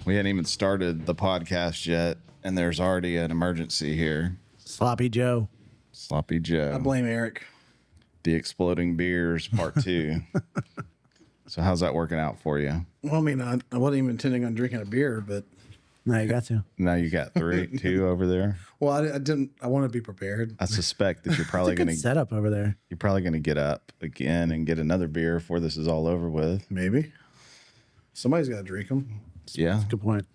We hadn't even started the podcast yet, and there's already an emergency here. Sloppy Joe. Sloppy Joe. I blame Eric. The Exploding Beers Part 2. So how's that working out for you? Well, I mean, I wasn't even intending on drinking a beer, but No, you got to. Now you got two over there. well, I didn't. I want to be prepared. I suspect that you're probably Good gonna setup over there. get up again and get another beer before this is all over with. Maybe somebody's got to drink them. Yeah. Good point.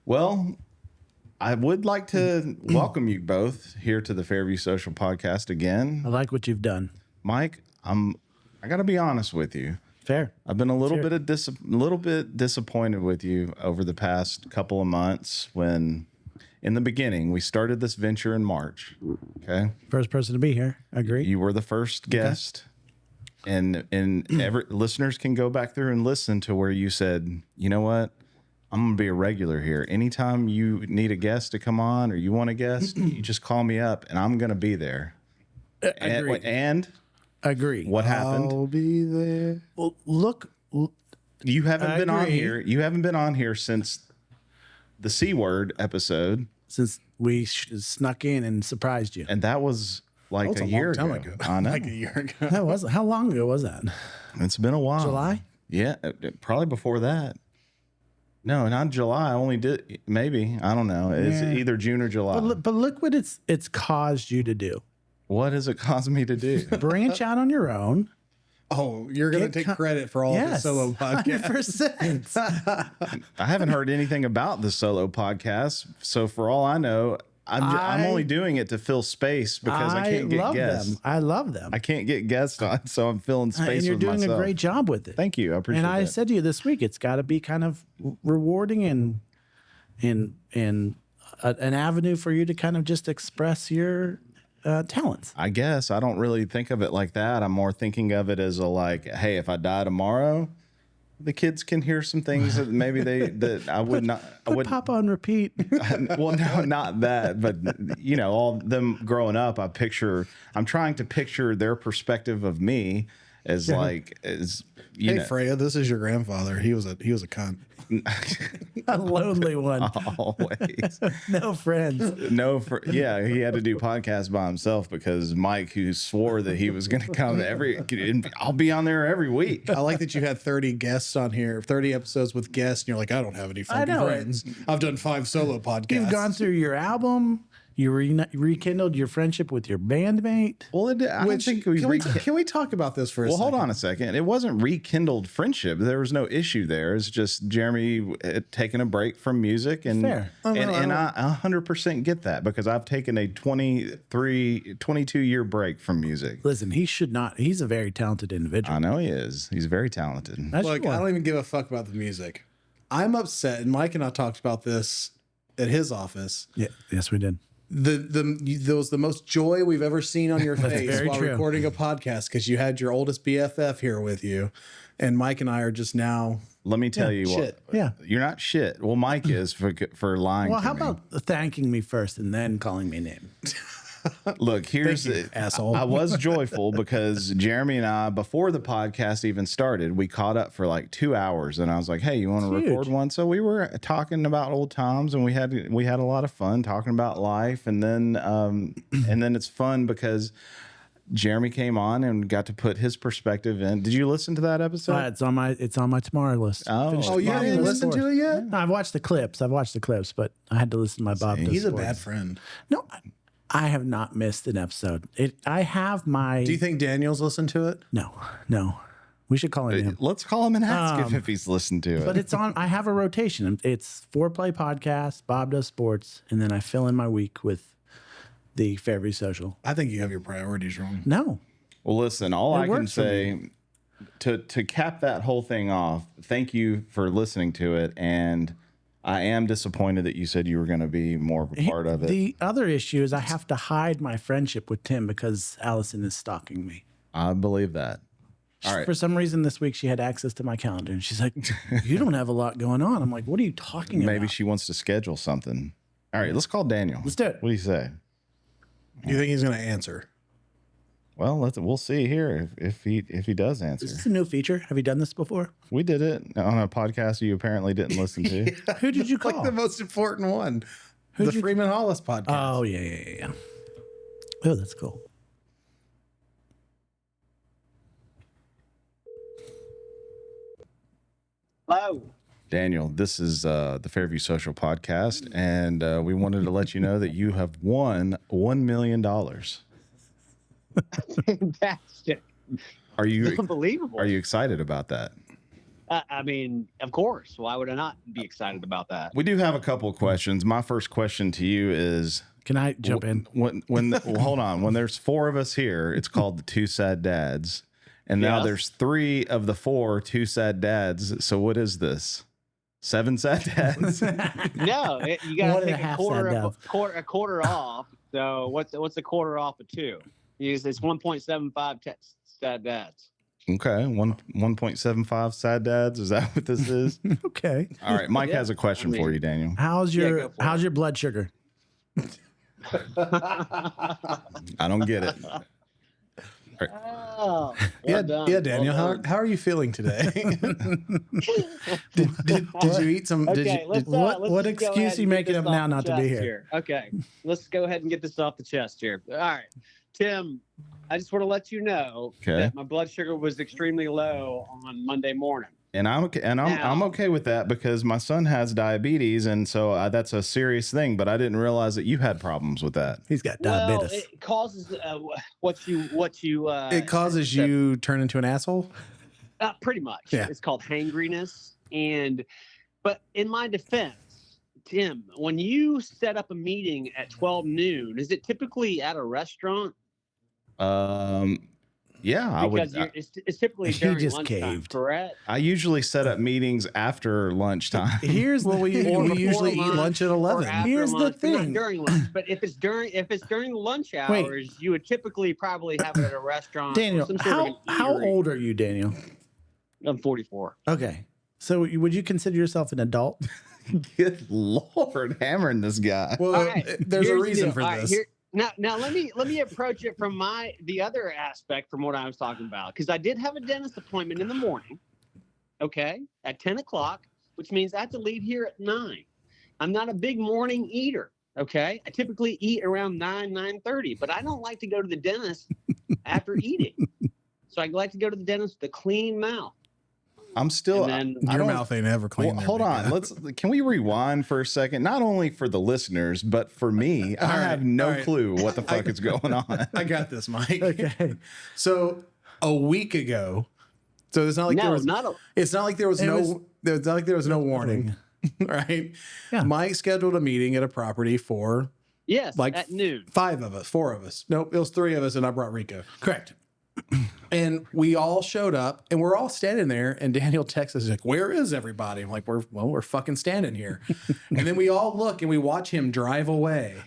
Well, I would like to welcome you both here to the Fairview Social Podcast again. I like what you've done. Mike, I got to be honest with you. Fair. I've been a little bit disappointed with you over the past couple of months when in the beginning we started this venture in March. Okay? First person to be here. Agree. You were the first guest. And every listeners can go back through and listen to where you said, "You know what? I'm going to be a regular here. Anytime you need a guest to come on or you want a guest, you just call me up and I'm going to be there." Agree. And Agree. what happened? I'll be there. Well, look. You haven't I been on agree. here. You haven't been on here since the C word episode, Since we snuck in and surprised you. and that was like That was a a year long time ago. ago. I know. Like a year ago. That was how long ago was that? It's been a while. July? Yeah, probably before that. No, not July. I only did maybe. I don't know. It's Yeah. either June or July. But look what it's caused you to do. What has it caused me to do? Branch out on your own. Oh, you're gonna take credit for all of the solo podcasts. 100%. I haven't heard anything about the solo podcast, so for all I know, I'm only doing it to fill space because I can't get love guests. them. I love them. I can't get guests on, so I'm filling space And you're with doing myself. a great job with it. Thank you. I appreciate And I that. said to you this week, it's got to be kind of rewarding and an avenue for you to kind of just express your talents. I guess I don't really think of it like that. I'm more thinking of it as a like, hey, if I die tomorrow, the kids can hear some things that maybe that I would not. I Put would. Papa on repeat. Well, no, not that, but you know, all them growing up, I'm trying to picture their perspective of me as like as you Hey know. Freya, this is your grandfather. He was a cunt. A lonely one. Always. No friends. No, yeah, he had to do podcasts by himself because Mike, who swore that he was going to come I'll be on there every week. I like that you had 30 guests on here, 30 episodes with guests, and you're like, I don't have any fucking know. friends. I've done 5 solo podcasts. You've gone through your album. You rekindled your friendship with your bandmate. Well, I don't Which, think can we talk about this for a Well, second? hold on a second. It wasn't rekindled friendship. There was no issue there. It's just Jeremy had taken a break from music, and Fair. and I 100% get that because I've taken a 22-year break from music. Listen, he's a very talented individual. I know he is. He's very talented. That's Look, I don't even give a fuck about the music. I'm upset, and Mike and I talked about this at his office. Yeah, yes, we did. There was the most joy we've ever seen on your face very while true. recording a podcast because you had your oldest BFF here with you, and Mike and I are just now. Let me tell you shit. what. Yeah. You're not shit. Well, Mike is for lying. Well, to how me. about thanking me first and then calling me a name? Look, here's Thank you, asshole. I was joyful because Jeremy and I, before the podcast even started, we caught up for like 2 hours, and I was like, "Hey, you want to Huge. record one?" So we were talking about old times, and we had a lot of fun talking about life, and then it's fun because Jeremy came on and got to put his perspective in. Did you listen to that episode? It's on my tomorrow list. Oh. Finished Oh, Oh, you Bob didn't Does listen to Sports. it yet? No, I've watched the clips, but I had to listen to my Bob Does He's a Sports. bad friend. No, I have not missed an episode. I have my. Do you think Daniel's listened to it? No. We should call him. Let's call him and ask if he's listened to it. But it's on. I have a rotation. It's Foreplay Podcast, Bob Does Sports, and then I fill in my week with the Fairview Social. I think you have your priorities wrong. No, Well, listen, all I can works for say to cap that whole thing off, thank you for listening to it. And I am disappointed that you said you were going to be more of a part of it. The other issue is I have to hide my friendship with Tim because Allison is stalking me. I believe that. All right. For some reason this week she had access to my calendar and she's like, "You don't have a lot going on." I'm like, "What are you talking about?" Maybe she wants to schedule something. All right, let's call Daniel. Let's do it. What do you say? Do you think he's going to answer? Well, we'll see here if he does answer. Is this a new feature? Have you done this before? We did it on a podcast you apparently didn't listen to. Who did you call? Like the most important one. Who'd The you- Freeman Hollis podcast. Oh, yeah. Oh, that's cool. Hello. Daniel, this is the Fairview Social Podcast, and we wanted to let you know that you have won $1 million. Fantastic. Are you Unbelievable. excited about that? I mean, of course. Why would I not be excited about that? We do have a couple of questions. My first question to you is, Can I jump in? well, hold on. When there's 4 of us here, it's called the Two Sad Dads, and now Yes. there's 3 of the 4 Two Sad Dads. So what is this? 7 sad dads? No, you got One to and a take half a quarter off. So what's a quarter off of 2? It's 1.75 sad dads. Okay, 1.75 sad dads. Is that what this is? Okay. All right, Mike Yeah, has a question I mean- for you, Daniel. How's Yeah, your go for how's it. your blood sugar? I don't get it. Oh, Yeah, well done. yeah, Daniel. Well done. How are you feeling today? did you eat some? Did Okay, you, let's, what- let's what just go excuse ahead you and get making this up off now the not to be chest here? Okay, let's go ahead and get this off the chest here. All right, Tim, I just want to let you know Okay. that my blood sugar was extremely low on Monday morning. And I'm okay, and I'm Now- okay with that because my son has diabetes, and so that's a serious thing. But I didn't realize that you had problems with that. He's got Well, diabetes. it causes what you it causes you turn into an asshole. pretty much. Yeah. It's called hangriness. But in my defense, Tim, when you set up a meeting at 12 noon, is it typically at a restaurant? Yeah, I would. Because it's typically He during just lunchtime, caved. correct? I usually set up meetings after lunchtime. Here's Well, we Or usually eat before lunch at or 11. after Here's the lunch, but not thing. during lunch. But if it's during lunch hours, you would typically probably have it at a restaurant. or Daniel, some sort of an how eatery. old are you, Daniel? I'm 44. Okay. So would you consider yourself an adult? Good Lord, hammering this guy. Well, All right, there's a here's the reason deal. for All right, this. Now let me approach it from the other aspect from what I was talking about, because I did have a dentist appointment in the morning, okay, at 10 o'clock, which means I have to leave here at 9. I'm not a big morning eater, okay. I typically eat around 9:30, but I don't like to go to the dentist after eating. So I like to go to the dentist with a clean mouth. I'm still. And then I Your don't- mouth ain't ever clean. Well, there, hold big on. guy. Can we rewind for a second? Not only for the listeners, but for me. I All right, have no all right. clue what the fuck is going on. I got this, Mike. Okay. So a week ago, so it's not like there no, was. not a It's not like there was It no. was- It's not like there was no warning, right? Yeah. Mike scheduled a meeting at a property for yes, like at noon. 4 of us. Nope, it was 3 of us, and I brought Rico. Correct. And we all showed up, and we're all standing there. And Daniel texts us like, "Where is everybody?" I'm like, "We're fucking standing here." And then we all look and we watch him drive away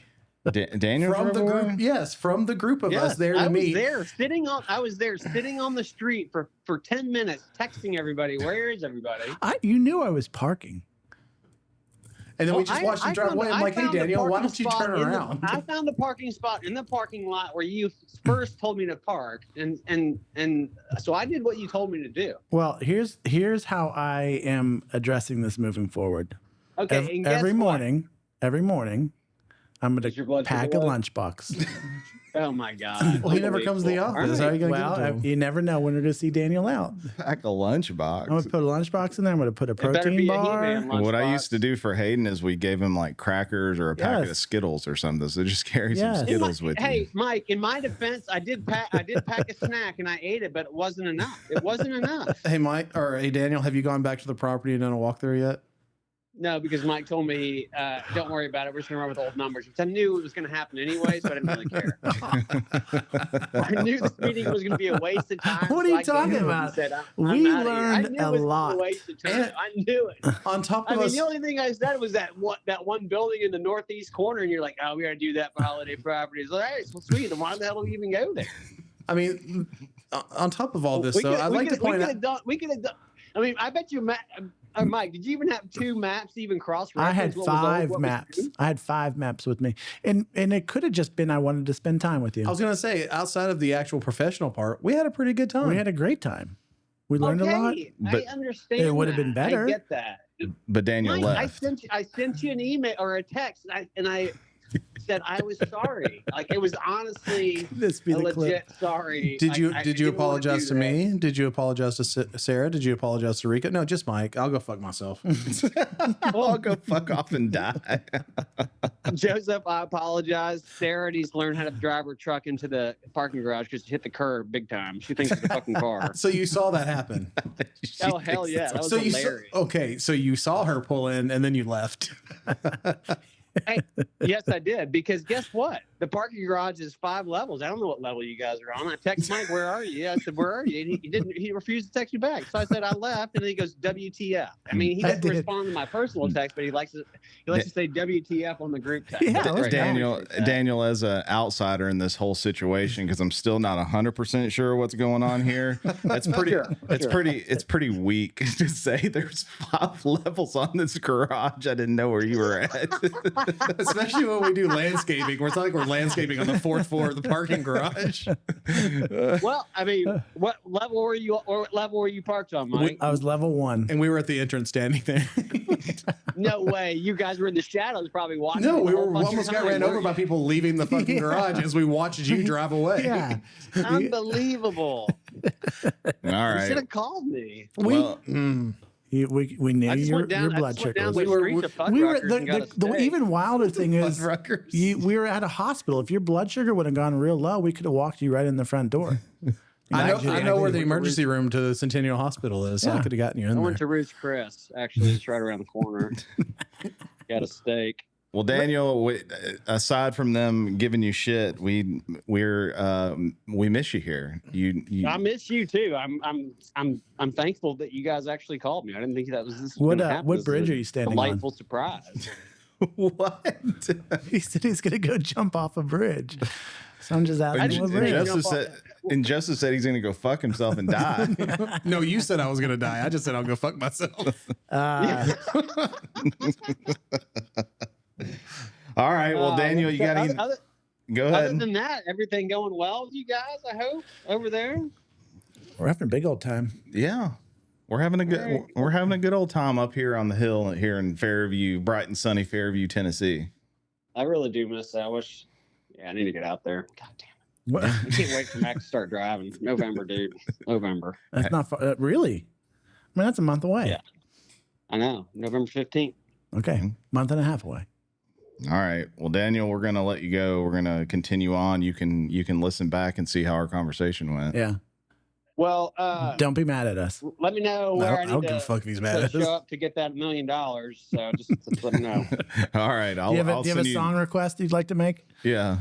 Daniel from the drove away? group. Yes, from the group of us Yes, there to I was meet. there sitting on the street for 10 minutes, texting everybody, "Where is everybody?" You knew I was parking. And then we Well, just I- watched him I drive found- away. I'm I like, "Hey, found the Daniel, why parking don't you spot turn in the- around?" I found the parking spot in the parking lot where you first told me to park, and so I did what you told me to do. Well, here's how I am addressing this moving forward. Okay, and guess Every what? morning, I'm Is your going blood to pack sugar a low? lunchbox. Oh my god! Well, he never comes to the Unbelievable. office. How are you All gonna Well, give it to him? you never know when we're going to see Daniel out. Pack a lunchbox. I'm going to put a lunchbox in there. I'm going to put a It better protein be a bar. He-Man What I lunchbox. used to do for Hayden is we gave him like crackers or a packet of Yes. Skittles or something. So just carry Yes. some Skittles with Hey, you. Mike, in my defense, I did pack a snack and I ate it, but it wasn't enough. It wasn't enough. Hey, Mike, or hey, Daniel, have you gone back to the property and done a walkthrough yet? No, because Mike told me, don't worry about it. We're just going to run with old numbers, which I knew it was going to happen anyway, so I didn't really care. I knew this meeting was going to be a waste of time. What are so you I gave talking him what he about? said, I'm We outta here. I learned knew a it was gonna be lot. waste of time. And- I knew it. On top I of mean, us, the only thing I said was that one building in the northeast corner, and you're like, oh, we got to do that for holiday properties. All right, well, sweet. Then why the hell do we even go there? I mean, on top of all this, We though, could- I'd we like to could- we point could out. have done. We could have done. I mean, I bet you, Mike, did you even have 2 maps to even cross I had reference? What was old, 5 what was maps. new? I had 5 maps with me, and it could have just been I wanted to spend time with you. I was gonna say, outside of the actual professional part, we had a pretty good time. We had a great time. We learned a lot. Okay, but I understand. it would have been that. better. I get that. But Daniel Mike, left. I sent you an email or a text, and I said I was sorry. Like it was honestly This be a the legit clip. sorry. Did you I did you didn't wanna apologize do to that. me? Did you apologize to Sarah? Did you apologize to Rika? No, just Mike. I'll go fuck myself. I'll go fuck off and die. Joseph, I apologize. Sarah needs to learn how to drive her truck into the parking garage because she hit the curb big time. She thinks it's a fucking car. So you saw that happen. Oh hell yeah, that was So hilarious. so you saw her pull in and then you left. Hey, yes, I did. Because guess what? The parking garage is 5 levels. I don't know what level you guys are on. I text Mike, "Where are you?" I said, "Where are you?" And he didn't. He refused to text me back. So I said, "I left." And then he goes, "WTF?" I mean, he I doesn't did. respond to my personal text, but he likes to say WTF on the group text. Yeah, That's it was great. Daniel, I appreciate that. Daniel, as an outsider in this whole situation, because I'm still not 100% sure what's going on here. That's pretty. It's pretty weak to say there's 5 levels on this garage. I didn't know where you were at. Especially when we do landscaping. We're like we're landscaping on the 4th floor of the parking garage. Well, I mean, what level were you parked on, Mike? I was level 1. And we were at the entrance standing there. No way. You guys were in the shadows probably watching. No, the we whole were fucking almost got time, ran over weren't by people leaving the fucking garage as we watched you drive away. Yeah. you? Unbelievable. All You should right. have called me. Well, We knew I just your went down. I blood just went sugar down was. the were- streets of We were Fuddruckers and got a the steak. even wilder thing is Fuddruckers. we were at a hospital. If your blood sugar would have gone real low, we could have walked you right in the front door. I know Actually, where the we- emergency room to Centennial Hospital is, so I Yeah. could have gotten you I in went there. to Ruth's Chris. Actually, it's right around the corner. Got a steak. well, Daniel. Aside from them giving you shit, we miss you here. You I miss you too. I'm thankful that you guys actually called me. I didn't think that was this. What gonna happen. what This bridge is are a you standing on? Delightful surprise. what? He said he's gonna go jump off a bridge. So I'm just asking And what didn't bridge. know. Justice said he's going to go fuck himself and die. No, you said I was gonna die. I just said I'll go fuck myself. All right. Well, Daniel, you got any? Go Other ahead. than that, everything going well with you guys. I hope over there. We're having a big old time. Yeah. We're having a good old time up here on the hill here in Fairview, bright and sunny Fairview, Tennessee. I really do miss that. I wish. Yeah, I need to get out there. God damn What? it! I can't wait for Max to start driving. November, dude. November. That's not far, really. I mean, that's a month away. Yeah. I know. November 15th. Okay, month and a half away. All right. Well, Daniel, we're gonna let you go. We're gonna continue on. You can listen back and see how our conversation went. Yeah. Well, Don't be mad at us. let me know where I I don't need give a to, fuck if he's mad to at show us. up to get that $1 million. So just let me know. All right. I'll, Do you have I'll do you have send a you. song request you'd like to make? Yeah.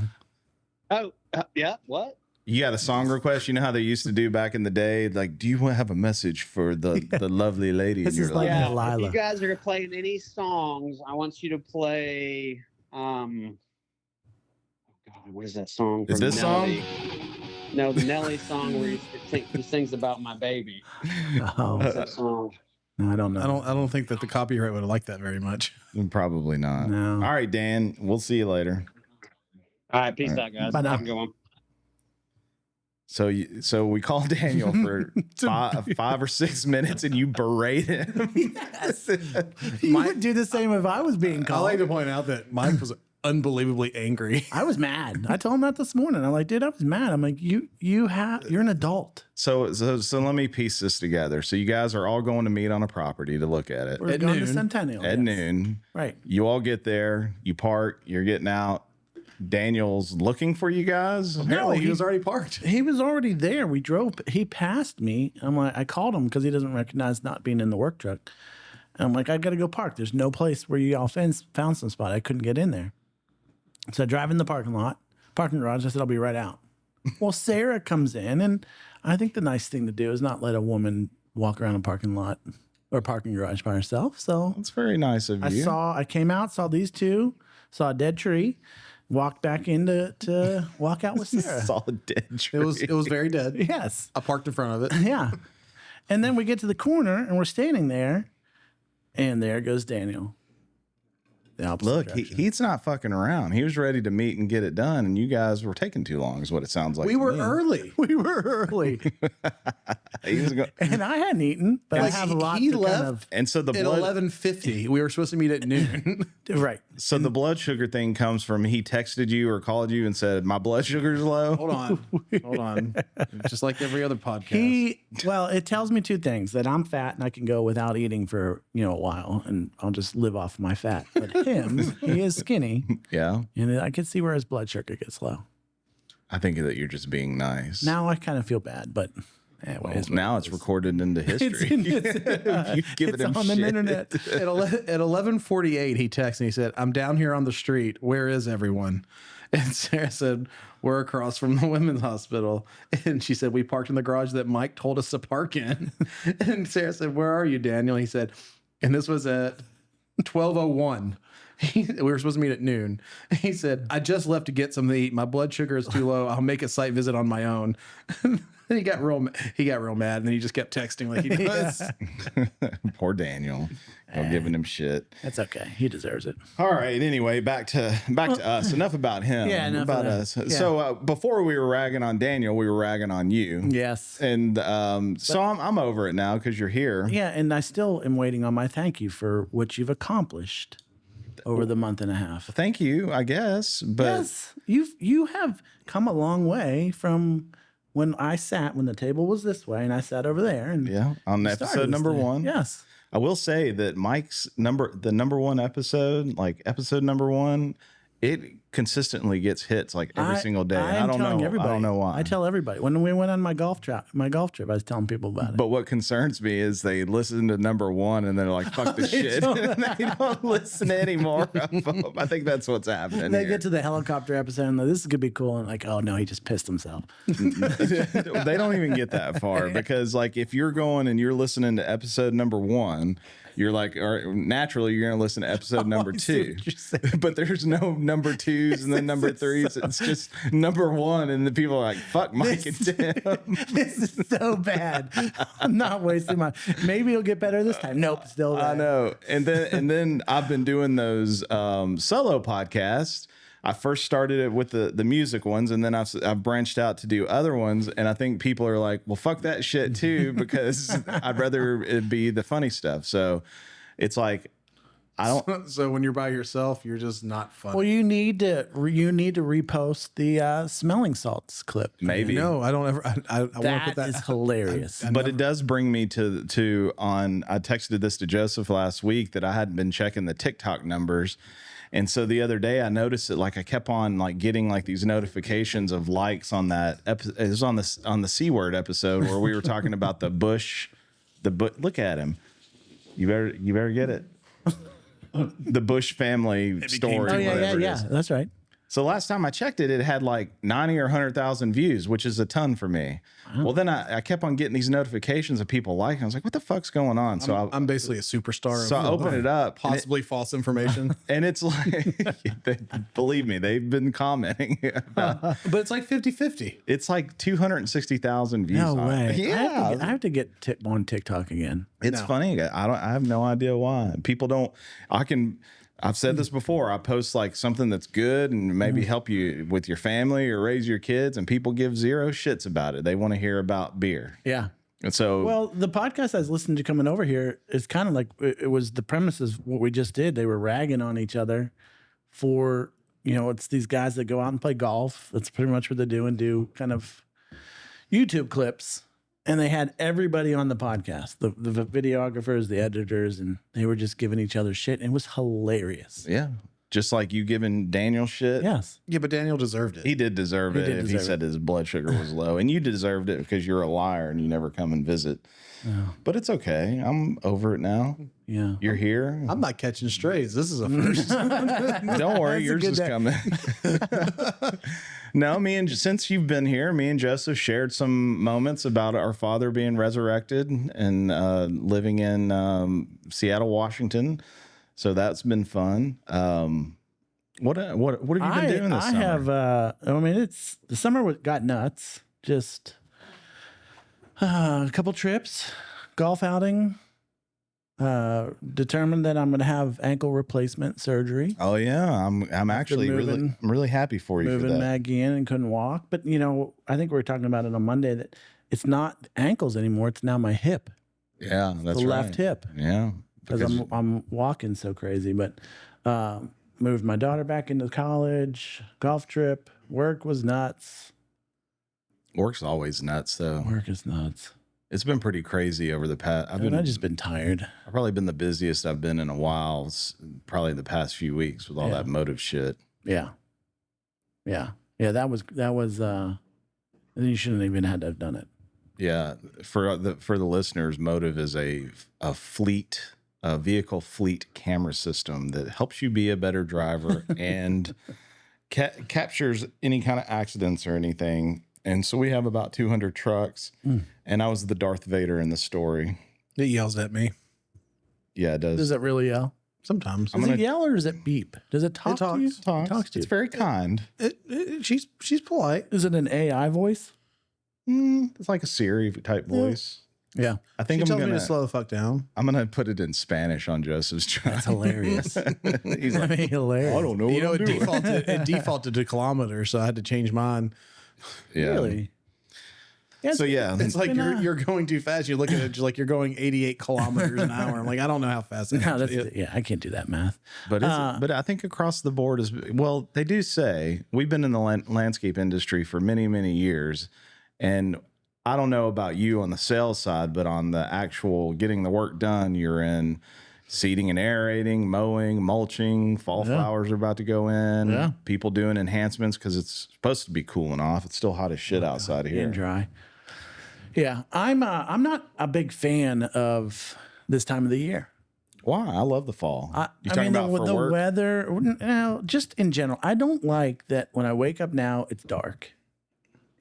Oh, yeah. What? You got a song request? You know how they used to do back in the day? Like, do you want to have a message for the lovely lady This in your is like life? Yeah. If Delilah. you guys are playing any songs, I want you to play. Oh God, what is that song? Is from this song? Nelly? No, the Nelly song where he sings about my baby. Oh, What's that song? no, I don't know. I don't think that the copyright would have liked that very much. Probably not. No. All right, Dan. We'll see you later. All right, peace out, guys. Bye now. Have a good one. So we called Daniel for 5 or 6 minutes, and you berate him. Yes. You would do the same if I was being I called. like to point out that Mike was unbelievably angry. I was mad. I told him that this morning. I'm like, dude, I was mad. I'm like, you're an adult. So let me piece this together. So you guys are all going to meet on a property to look at it We're At going to noon. Centennial. at yes. noon. Right. You all get there. You park. You're getting out. Daniel's looking for you guys. Apparently, he he- was already parked. He was already there. We drove. He passed me. I'm like, I called him because he doesn't recognize not being in the work truck. And I'm like, I got to go park. There's no place where you all found some spot. I couldn't get in there. So I drive in the parking garage. I said, I'll be right out. Well, Sarah comes in, and I think the nice thing to do is not let a woman walk around a parking lot or parking garage by herself. So That's very nice of you. I came out, saw these two, saw a dead tree, walked back in to walk out with Sarah. Solid dead tree. It was very dead. Yes. I parked in front of it. Yeah. And then we get to the corner and we're standing there And there goes Daniel. The opposite Look, direction. he's not fucking around. He was ready to meet and get it done, and you guys were taking too long, is what it sounds like. We to were me. early. We were early. He was go- And I hadn't eaten, but I Like, have a lot he to left kind of. and so the At blood, 11:50, we were supposed to meet at noon. Right. so the blood sugar thing comes from he texted you or called you and said my blood sugar's low. Hold on. Just like every other podcast. Well, it tells me two things: that I'm fat and I can go without eating for a while, and I'll just live off my fat. But him, he is skinny, Yeah, and I can see where his blood sugar gets low. I think that you're just being nice. Now I kind of feel bad, but anyways, Now it's recorded into history. You've given it's him on the shit. internet. At 11:48, he texted and he said, "I'm down here on the street. Where is everyone?" And Sarah said, "We're across from the women's hospital." And she said, "We parked in the garage that Mike told us to park in." And Sarah said, "Where are you, Daniel?" He said, and this was at 12:01. We were supposed to meet at noon. He said, "I just left to get something to eat. My blood sugar is too low. I'll make a site visit on my own." And he got real mad, and then he just kept texting like he does. Poor Daniel. I'm giving him shit. That's okay. He deserves it. All right. Anyway, back to us. Enough about him. Yeah, enough about of that. us. Yeah. So before we were ragging on Daniel, we were ragging on you. Yes. And so I'm over it now because you're here. Yeah, and I still am waiting on my thank you for what you've accomplished over the month and a half. Thank you, I guess. But Yes, you have come a long way from when the table was this way and I sat over there. And yeah, on started episode this number thing. 1. Yes. I will say that Mike's the number 1 episode, like episode number 1, it consistently gets hits like every single day. And I don't know. Everybody. I don't know why. I tell everybody when we went on my golf trip, I was telling people about it. But what concerns me is they listen to number 1 and they're like, "Fuck this shit," and they don't listen anymore. I think that's what's happening. They here. get to the helicopter episode and like, this is gonna be cool, and like, oh no, he just pissed himself. They don't even get that far because, like, if you're going and you're listening to episode number 1, you're like, or naturally you're going to listen to episode number I see 2. what you're saying. But there's no number 2s and then number 3s. It's just number 1, and the people are like, "Fuck Mike and Tim." This is so bad. I'm not wasting my. Maybe it'll get better this time. Nope, still there. I know. And then I've been doing those solo podcasts. I first started it with the music ones, and then I've branched out to do other ones. And I think people are like, "Well, fuck that shit too," because I'd rather it be the funny stuff. So it's like, I don't. So when you're by yourself, you're just not funny. Well, you need to repost the smelling salts clip. Maybe. No, I don't ever. I want to That put that. is hilarious. But it does bring me to I texted this to Joseph last week that I hadn't been checking the TikTok numbers. And so the other day I noticed that, like, I kept on like getting like these notifications of likes on that episode. It was on the C word episode where we were talking about the bush. Look at him. You better get it. The Bush family story. Oh yeah, whatever it is. That's right. So last time I checked it, it had like 90 or 100,000 views, which is a ton for me. Well, then I kept on getting these notifications of people liking. I was like, "What the fuck's going on?" So I'm basically a superstar. I open it up, and possibly false information, and it's like, believe me, they've been commenting. but it's like 50-50. It's like 260,000 views. No on way. it. Yeah, I have to get on TikTok again. it's funny. I have no idea why people don't. I've said this before. I post like something that's good and maybe help you with your family or raise your kids, and people give zero shits about it. They want to hear about beer. Yeah. And so, Well, the podcast I was listening to coming over here is kind of like it was the premise of what we just did. They were ragging on each other for, it's these guys that go out and play golf. That's pretty much what they do, and do kind of YouTube clips. And they had everybody on the podcast, the videographers, the editors, and they were just giving each other shit. And it was hilarious. yeah, just like you giving Daniel shit. Yes. Yeah, but Daniel deserved it. He did deserve it did if he deserve said his blood sugar was low. And you deserved it because you're a liar and you never come and visit. But it's okay. I'm over it now. Yeah. You're here. I'm not catching strays. This is a first. Don't worry, yours good is day. coming. No, since you've been here, me and Joseph shared some moments about our father being resurrected and living in Seattle, Washington. So that's been fun. What have you been doing this summer? have, it's the summer got nuts. Just a couple trips, golf outing, Determined that I'm going to have ankle replacement surgery. Oh yeah, I'm actually moving- I'm really happy for you for Moving that. Maggie in and couldn't walk. But, I think we were talking about it on Monday that it's not ankles anymore. It's now my hip, Yeah, that's the right. left hip, Yeah, because I'm walking so crazy. But moved my daughter back into college, golf trip, work was nuts. work's always nuts though. Work is nuts. It's been pretty crazy over the past. I've Just been tired. I've probably been the busiest I've been in a while. Probably the past few weeks with all Yeah. that motive shit. Yeah. That was. You shouldn't even had to have done it. Yeah, for the listeners, Motive is a vehicle fleet camera system that helps you be a better driver and captures any kind of accidents or anything. And so we have about 200 trucks, and I was the Darth Vader in the story. It yells at me Yeah, it does. Does it really yell? sometimes. Does it yell or does it beep? Does it talk to you? talks. It talks to you. It's very kind. She's polite. Is it an AI voice? It's like a Siri type voice. Yeah. I think She I'm tells me gonna to slow the fuck down. I'm gonna put it in Spanish on Joseph's truck. That's hilarious. He's like, hilarious. I don't know. You know, what I'm doing. it defaulted to kilometers, so I had to change mine. Yeah. Really? Yeah, So yeah, It's like been, you're going too fast. You look at it just like you're going 88 kilometers an hour. I'm like, I don't know how fast that no, is. that's I can't do that math. but but I think across the board is well. They do say we've been in the landscape industry for many years, and I don't know about you on the sales side, but on the actual getting the work done, you're in seeding and aerating, mowing, mulching. Fall flowers are about to go in. Yeah. People doing enhancements because it's supposed to be cooling off. It's still hot as shit outside here. And dry. Yeah, I'm not a big fan of this time of the year. Why? I love the fall. You talking the, about for the work? weather, just in general. I don't like that when I wake up now, it's dark.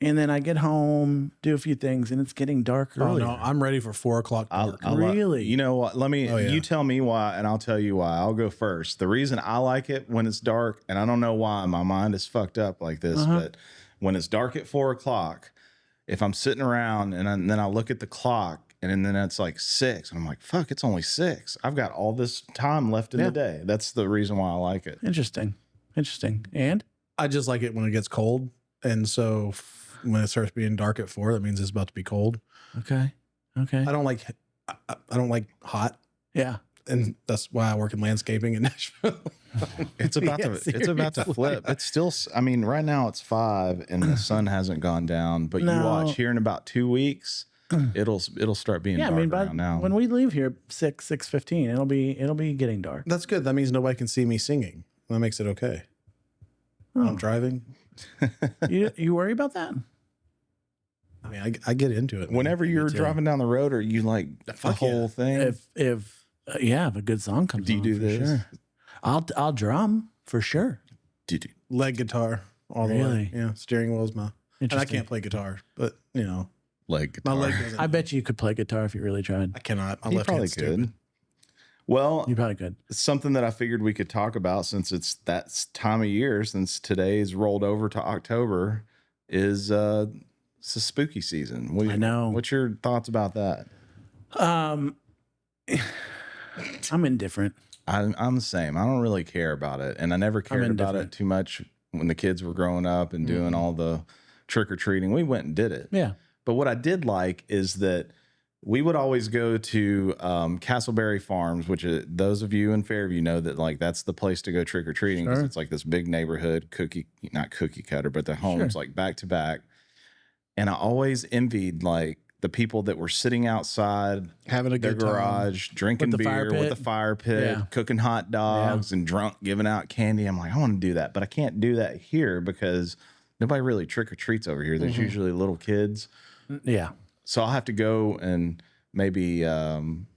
And then I get home, do a few things, and it's getting dark Oh, early. no, I'm ready for 4 o'clock dark. Really? You know what? Let me. Oh, yeah. You tell me why, and I'll tell you why. I'll go first. The reason I like it when it's dark, and I don't know why my mind is fucked up like this, but when it's dark at 4 o'clock, if I'm sitting around and then I look at the clock, and then it's like 6, and I'm like, fuck, it's only 6. I've got all this time left in the day. That's the reason why I like it. Interesting. And I just like it when it gets cold. And so when it starts being dark at 4, that means it's about to be cold. okay. I don't like hot. Yeah. And that's why I work in landscaping in Nashville. It's about Yeah, it's about to flip. It's still. I mean, right now it's 5 and the sun hasn't gone down. But you No. watch here in about 2 weeks, it'll start being Yeah, I dark mean, around now. when we leave here 6:15, it'll be getting dark. That's good. That means nobody can see me singing. That makes it okay. When I'm driving. You worry about that? I mean, I get into it. Whenever you're too. driving down the road, are you like the Fuck whole yeah. thing? If a good song comes Do you on, do for this? Sure. I'll drum for sure. Did you? Leg guitar all the Really? way. Yeah. Steering wheel's my. And I Interesting. can't play guitar, but Like my guitar? leg doesn't. I bet you could play guitar if you really tried. I cannot. My You left probably hand's stupid. could. Well, You probably could. something that I figured we could talk about since it's that time of year, since today's rolled over to October, is it's the spooky season. I know. What's your thoughts about that? I'm indifferent. I'm the same. I don't really care about it, and I never cared about it indifferent. too much when the kids were growing up and doing all the trick or treating. We went and did it. Yeah. But what I did like is that we would always go to Castleberry Farms, which is, those of you in Fairview know that like that's the place to go trick or treating because Sure. it's like this big neighborhood not cookie cutter, but the homes like back to back. And I always envied like the people that were sitting outside Having a their good time. garage, drinking With the fire beer with pit. the fire pit, Yeah. cooking hot dogs and drunk, giving out candy. I'm like, I want to do that, but I can't do that here because nobody really trick or treats over here. There's usually little kids. Yeah. So I'll have to go and maybe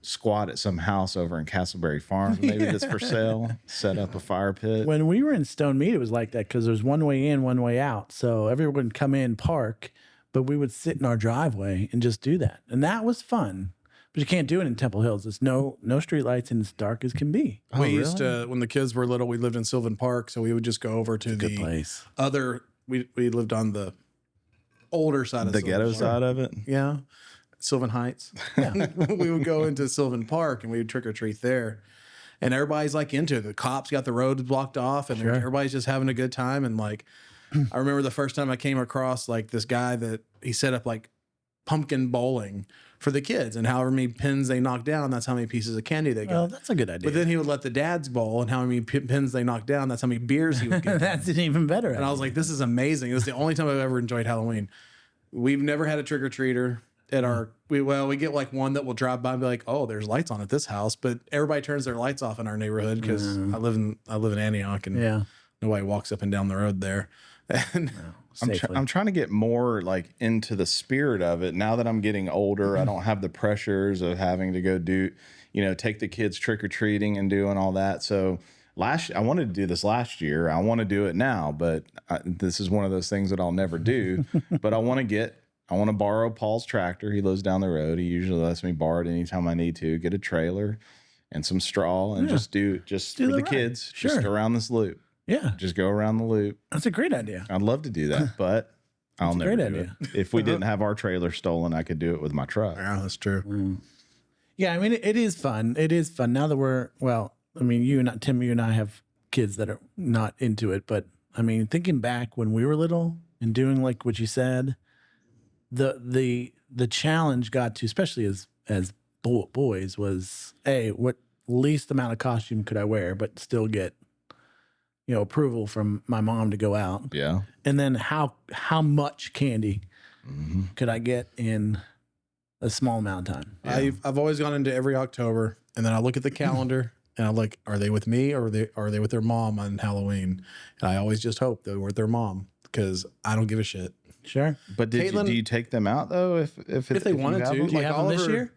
squat at some house over in Castleberry Farms, maybe that's for sale, set up a fire pit. When we were in Stone Mead, it was like that because there's one way in, one way out. So everyone would come in, park, but we would sit in our driveway and just do that. And that was fun. But you can't do it in Temple Hills. It's no street lights and it's dark as can be. We used to, when the kids were little, we lived in Sylvan Park. So we would just go over to Good the place. other, we lived on the older side of The Sylvan ghetto Park. side of it. Yeah. Sylvan Heights. We would go into Sylvan Park and we would trick or treat there. And everybody's like into it. The cops got the roads blocked off and everybody's just having a good time. And like, I remember the first time I came across like this guy that he set up like pumpkin bowling for the kids, and however many pins they knock down, that's how many pieces of candy they got. Well, that's a good idea. But then he would let the dads bowl, and how many pins they knock down, that's how many beers he would get. That's an even better. And I was like, this is amazing. This is the only time I've ever enjoyed Halloween. We've never had a trick or treater at our. We get like one that will drive by and be like, oh, there's lights on at this house, but everybody turns their lights off in our neighborhood because I live in Antioch, and nobody walks up and down the road there. And I'm trying to get more like into the spirit of it now that I'm getting older. I don't have the pressures of having to go do, take the kids trick or treating and doing all that. So I wanted to do this last year. I want to do it now, but this is one of those things that I'll never do. But I want to borrow Paul's tractor. He lives down the road. He usually lets me borrow it anytime I need to. Get a trailer and some straw and just for the kids, just around this loop. Yeah. Just go around the loop. That's a great idea. I'd love to do that, but I'll never do it. If we didn't have our trailer stolen, I could do it with my truck. Yeah, that's true. Yeah, I mean, it is fun. It is fun. Now that Tim, you and I have kids that are not into it, but I mean, thinking back when we were little and doing like what you said, the challenge got to, especially as boys, was what least amount of costume could I wear, but still get approval from my mom to go out. Yeah. And then how much candy could I get in a small amount of time? Yeah. I've always gone into every October, and then I look at the calendar and I'm like, are they with me or are they with their mom on Halloween? And I always just hope they're with their mom because I don't give a shit. Sure. But do you take them out though? If they wanted to, do you have them this year?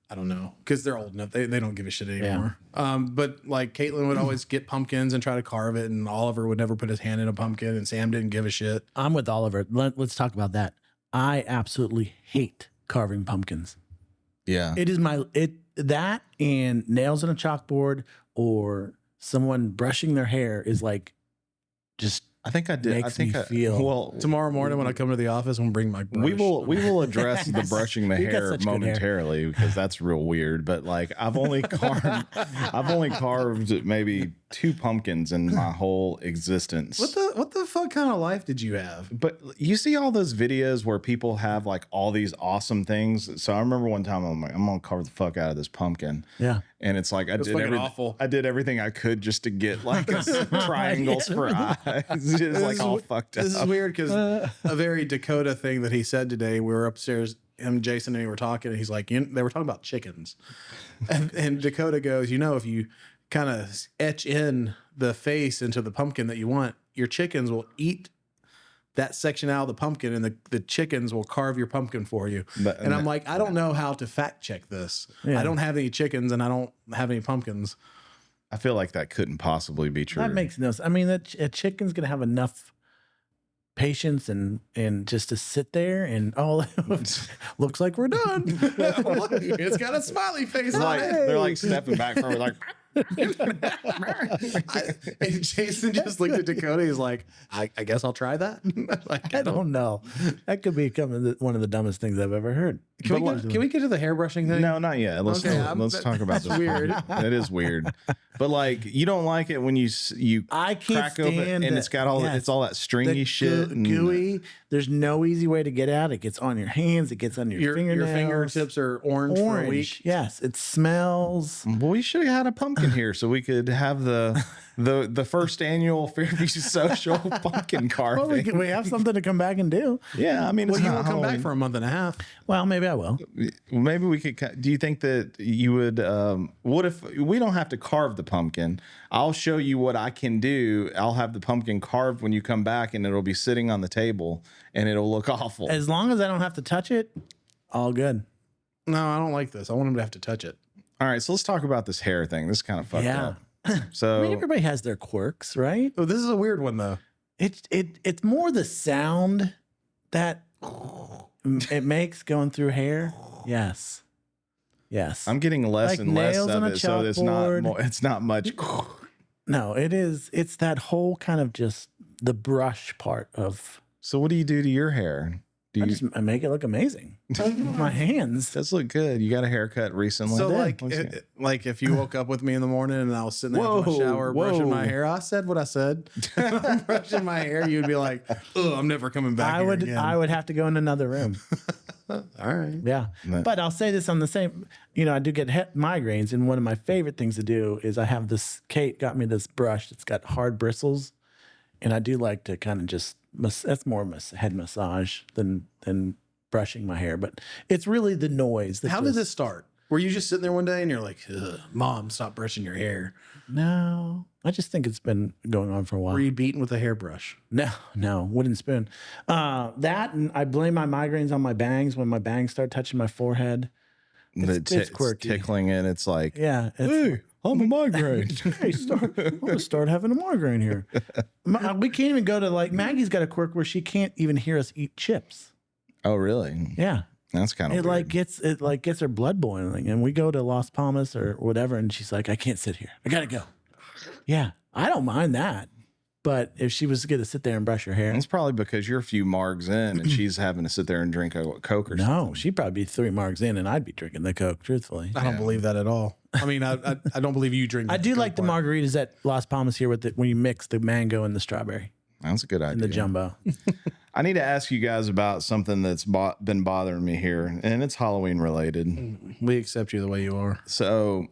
I don't know, because they're old enough. They don't give a shit anymore. Yeah. But like Caitlin would always get pumpkins and try to carve it, and Oliver would never put his hand in a pumpkin, and Sam didn't give a shit. I'm with Oliver. Let's talk about that. I absolutely hate carving pumpkins. Yeah. It is that and nails on a chalkboard or someone brushing their hair is like just I think I did. Makes me feel. Well, tomorrow morning when I come to the office, I'm gonna bring my brush. we will address the brushing the You've got hair such good hair. momentarily because that's real weird. But like I've only carved maybe 2 pumpkins in my whole existence. What the fuck kind of life did you have? But you see all those videos where people have like all these awesome things. So I remember one time I'm like, I'm gonna carve the fuck out of this pumpkin. Yeah. And it's like I did everything I could just to get like triangles for eyes. Just like all fucked up. This is weird because a very Dakota thing that he said today. We were upstairs, him, Jason, and we were talking, and he's like, they were talking about chickens, and Dakota goes, if you kind of etch in the face into the pumpkin that you want, your chickens will eat that section out of the pumpkin, and the chickens will carve your pumpkin for you. And I'm like, I don't know how to fact check this. Yeah. I don't have any chickens, and I don't have any pumpkins. I feel like that couldn't possibly be true. That makes no sense. I mean, a chicken's gonna have enough patience and just to sit there and looks like we're done. It's got a smiley face on it. They're like stepping back from it, like. And Jason just looked at Dakota. He's like, I guess I'll try that. Like, I don't know. That could become one of the dumbest things I've ever heard. Can we get to the hairbrushing thing? No, not yet. Let's talk about this. Weird. It is weird. But like, you don't like it when you I can't crack open stand and it's got all it's all that stringy shit and gooey. There's no easy way to get out. It gets on your hands. It gets on your fingernails. Your fingertips are orange for a week. Yes, it smells. Well, we should have had a pumpkin here so we could have the first annual Fairview Social pumpkin carving. Well, we have something to come back and do. Yeah, I mean, you it's not won't come back Halloween. for a month and a half. Well, maybe I will. Maybe we could. Do you think that you would? What if we don't have to carve the pumpkin? I'll show you what I can do. I'll have the pumpkin carved when you come back, and it'll be sitting on the table, and it'll look awful. As long as I don't have to touch it, all good. No, I don't like this. I want him to have to touch it. All right, so let's talk about this hair thing. This is kind of fucked up. So I mean, everybody has their quirks, right? Oh, this is a weird one though. It's more the sound that it makes going through hair. Yes. I'm getting less Like and less nails of on a it, so it's not much. No, it's that whole kind of just the brush part of. So what do you do to your hair? Do I you? just I make it look amazing. With my hands. Does look good. You got a haircut recently. So Looks like, good. like if you woke up with me in the morning and I was sitting there after my Whoa, shower brushing my whoa. hair, I said what I said. I'm brushing my hair, you'd be like, "Oh, I'm never coming back." I would again. I would have to go in another room. All right. Yeah. But- But I'll say this on the same, I do get migraines. And one of my favorite things to do is I have this, Kate got me this brush that's got hard bristles. And I do like to kind of just, that's more of a head massage than brushing my hair. But it's really the noise. How did this start? Were you just sitting there one day and you're like, "Mom, stop brushing your hair"? No, I just think it's been going on for a while. Were you beaten with a hairbrush? No, wooden spoon. That, and I blame my migraines on my bangs when my bangs start touching my forehead. It's quirky. Tickling it. It's like, Yeah. hey, I'm a migraine. Hey, I'm gonna start having a migraine here. We can't even go to Maggie's got a quirk where she can't even hear us eat chips. Oh, really? Yeah, That's kind of it weird. gets her blood boiling, and we go to Las Palmas or whatever, and she's like, I can't sit here. I gotta go. Yeah, I don't mind that, but if she was gonna sit there and brush her hair, It's probably because you're a few margs in and she's having to sit there and drink a Coke or something. no, she'd probably be 3 marks in, and I'd be drinking the Coke. Truthfully, I don't believe that at all. I mean, I don't believe you drink. I do Coke like the part. margaritas at Las Palmas here when you mix the mango and the strawberry That's a good idea. and the jumbo. I need to ask you guys about something that's been bothering me here, and it's Halloween related. We accept you the way you are. So,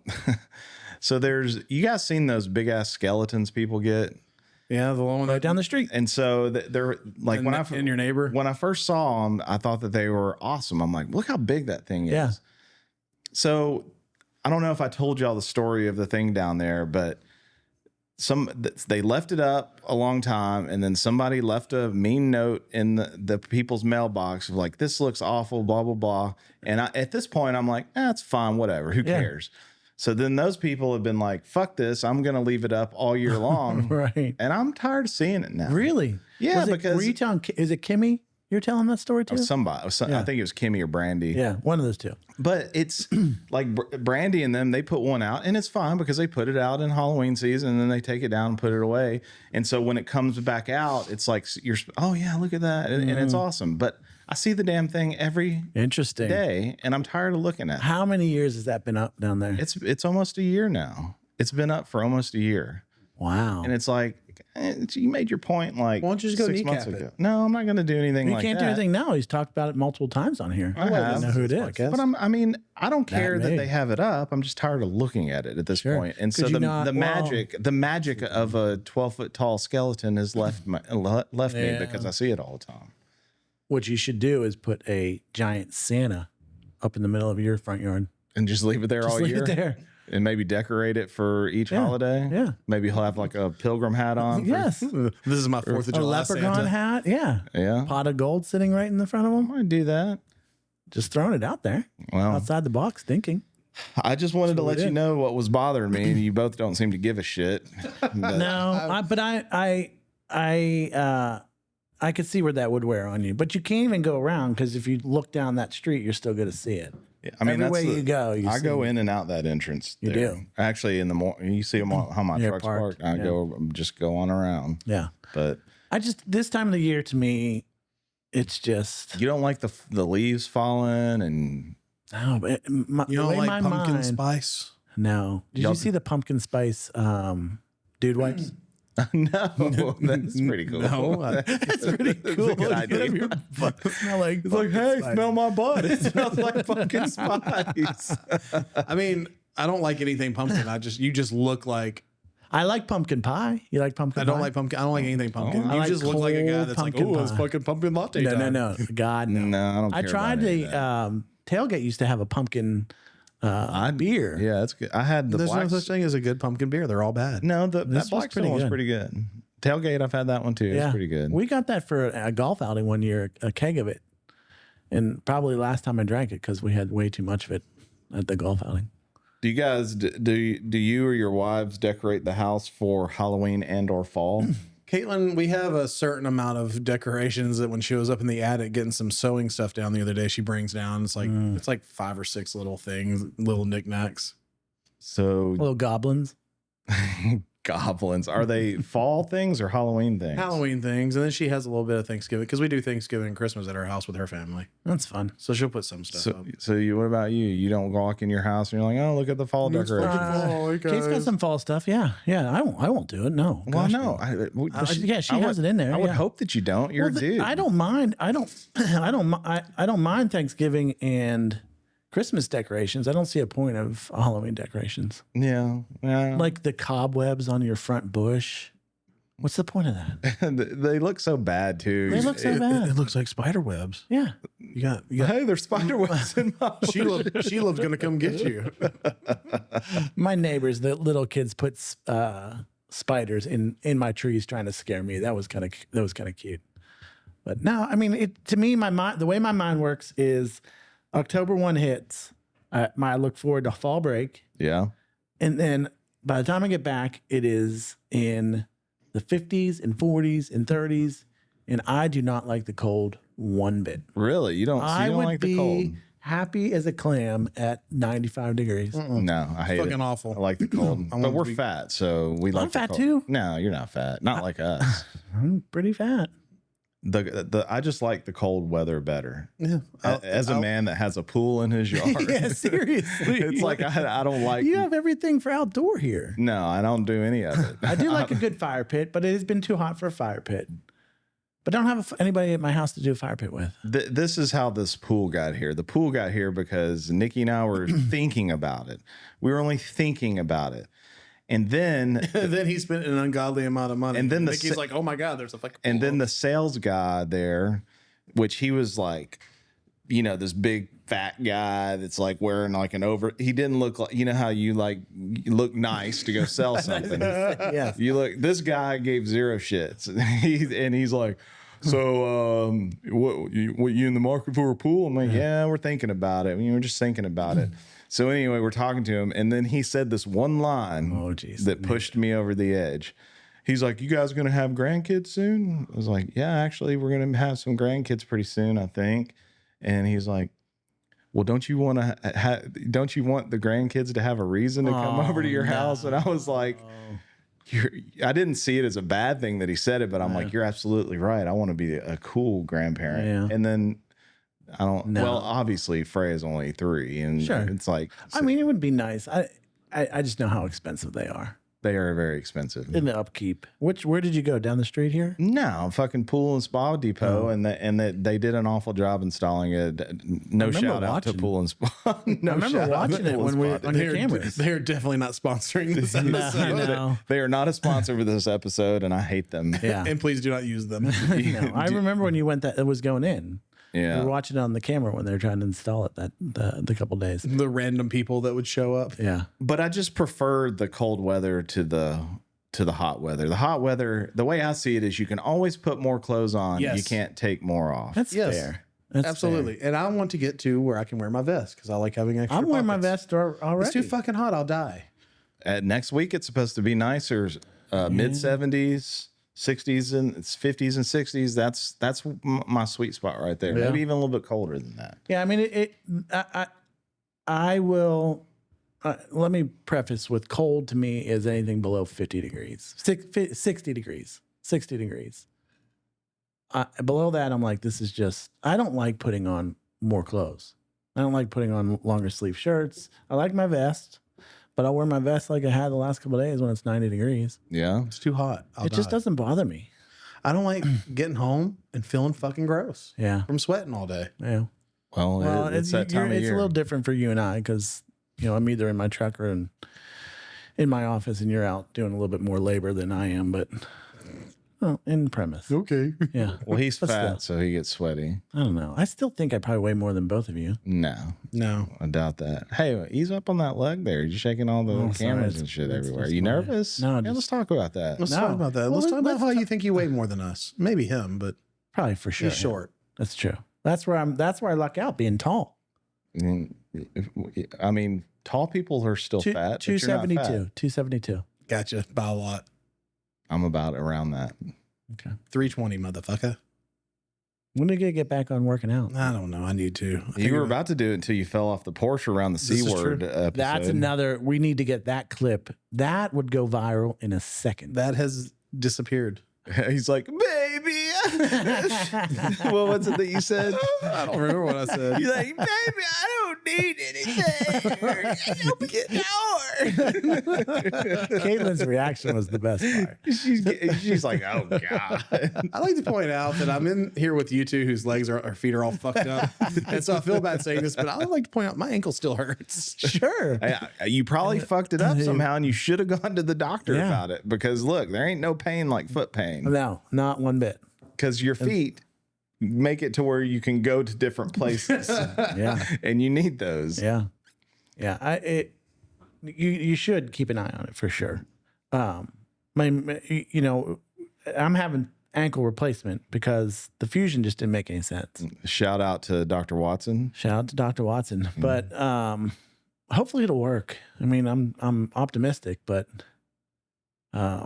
you guys seen those big ass skeletons people get? Yeah, the one Right down the street. And so they're like and your neighbor. when I first saw them, I thought that they were awesome. I'm like, look how big that thing is. Yeah. So I don't know if I told y'all the story of the thing down there, but they left it up a long time, and then somebody left a mean note in the people's mailbox of like, this looks awful, blah blah blah. And at this point, I'm like, it's fine, whatever, who Yeah. cares? So then those people have been like, fuck this, I'm gonna leave it up all year long, Right. and I'm tired of seeing it now. Really? Yeah, Was it, because were you telling? Is it Kimmy? You're telling that story too? somebody, Yeah. I think it was Kimmy or Brandy. Yeah, one of those two. But it's like Brandy and them, they put one out and it's fine because they put it out in Halloween season and then they take it down and put it away. And so when it comes back out, it's like, oh yeah, look at that. And it's awesome. But I see the damn thing every Interesting. day and I'm tired of looking at it. How many years has that been up down there? It's almost a year now. It's been up for almost a year. Wow. And it's like, you made your point like Why don't you just go 6 months kneecap it? ago. No, I'm not going to do anything He like can't that. do anything now. He's talked about it multiple times on here. I have. don't know who it is. Podcast. But I don't care that me. they have it up. I'm just tired of looking at it at this Sure. point. And Could so you not- the magic of a 12-foot tall skeleton has left me Yeah. because I see it all the time. What you should do is put a giant Santa up in the middle of your front yard. And just leave it there Just all leave year. it there. And maybe decorate it for each Yeah. holiday. Yeah. Maybe he'll have like a pilgrim hat on. Yes. This is my 4th of A July leprechaun Santa. hat. Yeah. Yeah. Pot of gold sitting right in the front of I him. might do that. Just throwing it out there. Well, Outside the box thinking. I just wanted to what we let you did. know what was bothering me, and you both don't seem to give a shit. But- No, I could see where that would wear on you. But you can't even go around because if you look down that street, you're still going to see it. I mean, Everywhere that's you go, you I see go it. in and out that entrance. You there. do. Actually, in the morning, you see them how my Yeah, truck's parked, parked. I yeah. just go on around. Yeah. But This time of the year to me, it's just you don't like the leaves falling and no. But You the don't way like my pumpkin mind, spice? No. Did Y'all- you see the pumpkin spice dude wipes? no, that's pretty cool. No, That's pretty That's a cool. good idea. Smell like It's like, pumpkin hey, spice. smell my butt. It smells like pumpkin spice. I mean, I don't like anything pumpkin. You just look like I like pumpkin pie. You like pumpkin I pie? don't like pumpkin. I don't like anything pumpkin. I You like just look like a guy cold that's like, pumpkin oh, it's pie. fucking pumpkin latte No, time. no. God, no. No, I don't. I Care tried about any the of that. tailgate used to have a pumpkin beer. Yeah, that's good. I had the There's black. no such thing as a good pumpkin beer. They're all bad. No, This that was black pretty one was good. pretty good. Tailgate, I've had that one too. It's pretty good. We got that for a golf outing one year, a keg of it. And probably last time I drank it because we had way too much of it at the golf outing. Do you guys do you or your wives decorate the house for Halloween and or fall? Caitlin, we have a certain amount of decorations that when she was up in the attic getting some sewing stuff down the other day, she brings down. It's like 5 or 6 little things, little knickknacks. So Little goblins. Goblins. Are they fall things or Halloween things? Halloween things, and then she has a little bit of Thanksgiving because we do Thanksgiving and Christmas at our house with her family. That's fun. So she'll put some stuff So, up. so you, what about you? You don't walk in your house and you're like, oh, look at the fall It's decorations. fucking fall, hey, Kate's got guys. some fall stuff. Yeah. I won't do it. No. Well, Gosh, no. Yeah, she I has it in there. I would yeah. hope that you don't. You're Well, a dude. I don't mind. I don't mind Thanksgiving and Christmas decorations. I don't see a point of Halloween decorations. Yeah. Like the cobwebs on your front bush. What's the point of that? They look so bad too. They look so bad. It looks like spider webs. Yeah. You got Hey, there's spider webs in my Sheila's gonna come get you. My neighbors, the little kids, put spiders in my trees trying to scare me. That was kind of cute. But no, I mean, to me, my mind, the way my mind works is October 1 hits. I look forward to fall break, Yeah. and then by the time I get back, it is in the 50s and 40s and 30s, and I do not like the cold one bit. Really? You don't, so you I don't would like be the cold? happy as a clam at 95 degrees. No, I hate Fucking it. awful. I like the cold. I But want we're to be- fat, so we like I'm the fat cold. too. No, you're not fat. Not like us. I'm pretty fat. I just like the cold weather better. Yeah. As a man that has a pool in his yard. Yeah, seriously. It's like I don't like. You have everything for outdoor here. No, I don't do any of it. I do like a good fire pit, but it has been too hot for a fire pit. But I don't have anybody at my house to do a fire pit with. This is how this pool got here. The pool got here because Nikki and I were thinking about it. We were only thinking about it. And then then he spent an ungodly amount of money. And then the Mickey's sa- like, "Oh my god, there's a fucking." and pool then the sales guy there, which he was like, you know, this big fat guy that's like wearing like an over. He didn't look like, you know how you like you look nice to go sell something. Yes. You look. This guy gave zero shits. He's like, so what you in the market for a pool? I'm like, yeah, we're thinking about it. We were just thinking about it. So anyway, we're talking to him, and then he said this one line Oh, geez. that pushed me over the edge. He's like, "You guys gonna have grandkids soon?" I was like, "Yeah, actually, we're gonna have some grandkids pretty soon, I think." And he's like, "Well, don't you want to? Don't you want the grandkids to have a reason to come over to your house?" And I was like, I didn't see it as a bad thing that he said it, but I'm like, "You're absolutely right. I want to be a cool grandparent." Yeah. And then I don't. No. Well, obviously, Freya's only 3, and Sure. it's like I mean, it would be nice. I just know how expensive they are they are very expensive. in the upkeep. Where did you go? Down the street here? No, fucking Pool and Spa Depot, and they did an awful job installing it. No remember shout out to watching- Pool and Spa. No I remember shout out to watching it Pool when and we Spa. on the they're, cameras. they're definitely not sponsoring this No, episode. I know. They are not a sponsor for this episode, and I hate them. Yeah. And please do not use them. No, I remember when you went that it was going in. We Yeah. were watching it on the camera when they were trying to install it the couple days. The random people that would show up. Yeah. But I just prefer the cold weather to the hot weather. The hot weather, the way I see it is you can always put more clothes on. Yes. You can't take more off. That's Yes. fair. That's Absolutely. And I want to get to where I can wear my vest because I like having extra. fair. I'm wearing my pockets. vest already. It's too fucking hot. I'll die. Next week it's supposed to be nicer, mid 70s, 60s, and it's 50s and 60s. That's my sweet spot right there. Yeah. Maybe even a little bit colder than that. Yeah, I mean, I will. Let me preface with cold to me is anything below 50 degrees, 60 degrees, 60 degrees. Below that, I'm like, this is just. I don't like putting on more clothes. I don't like putting on longer sleeve shirts. I like my vest, but I'll wear my vest like I had the last couple of days when it's 90 degrees. Yeah. It's too hot. It just doesn't bother me. I don't like getting home and feeling fucking gross Yeah, from sweating all day. yeah. Well, Well, it's that time of it's year. a little different for you and I because I'm either in my truck or in my office, and you're out doing a little bit more labor than I am. But in the premise, Okay. yeah. Well, he's But fat, still. so he gets sweaty. I don't know. I still think I probably weigh more than both of you. No, No. I doubt that. Hey, ease up on that leg there. You're shaking all the Oh, sorry. cameras It's- and shit it's everywhere. just You my- nervous? No, Yeah, just- let's talk about that. Let's No. talk about that. Well, let's talk about let's how talk- you think you weigh more than us. Maybe him, but Probably for sure. he's short. That's true. That's where I luck out being tall. I mean, tall people are still fat. but you're not fat. 272. Gotcha. By a lot. I'm about around that. Okay. 320, motherfucker. When did you get back on working out? I don't know. I need to. I You were about to do it until you fell off the porch around the C is word true. episode. That's another. We need to get that clip. That would go viral in a second. That has disappeared. He's like, baby. Well, what's it that you said? I don't remember what I said. You're like, baby, I don't need anything. Open the door. Caitlin's reaction was the best part. She's like, oh God. I like to point out that I'm in here with you two whose legs or feet are all fucked up. And so I feel bad saying this, but I would like to point out my ankle still hurts. Sure. You probably fucked it up somehow, and you should have gone to the doctor Yeah. about it. Because look, there ain't no pain like foot pain. No, not one bit. Because your feet make it to where you can go to different places, Yeah. and you need those. Yeah. Yeah. You should keep an eye on it for sure. I'm having ankle replacement because the fusion just didn't make any sense. Shout out to Dr. Watson. Shout out to Dr. Watson. But hopefully it'll work. I mean, I'm optimistic, but I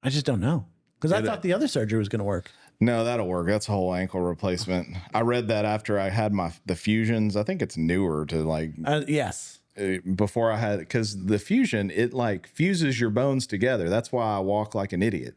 just don't know. Because I thought the other surgery was going to work. No, that'll work. That's a whole ankle replacement. I read that after I had the fusions. I think it's newer to like Yes. before I had, because the fusion, it like fuses your bones together. That's why I walk like an idiot.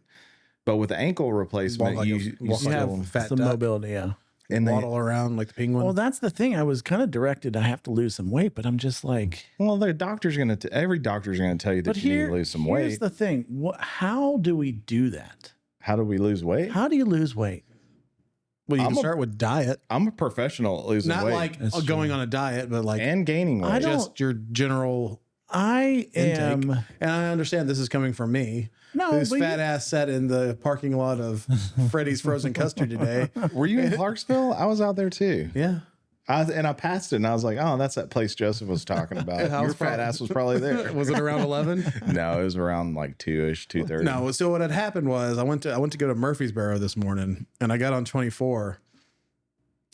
But with the ankle replacement, Walk like you a still, fat Some duck. mobility, yeah. and Waddle around like the penguin. Well, that's the thing. I was kind of directed. I have to lose some weight, but I'm just like. the doctor's gonna. Every doctor's gonna tell you that But you need to lose some weight. Here's the thing. How do we do that? How do we lose weight? How do you lose weight? well, you I'm can a- start with diet. I'm a professional at losing Not weight like That's going true. on a diet, but like and gaining weight. I don't- just your general I am. intake. And I understand this is coming from me. No, Whose but fat ass sat in the parking lot of Freddy's Frozen Custard today. Were you in Clarksville? I was out there too. Yeah. I passed it and I was like, oh, that's that place Joseph was talking about. I Your was fat probably- ass was probably there. Was it around 11? No, it was around like 2-ish, 2:30. No. So what had happened was I went to go to Murfreesboro this morning and I got on 24.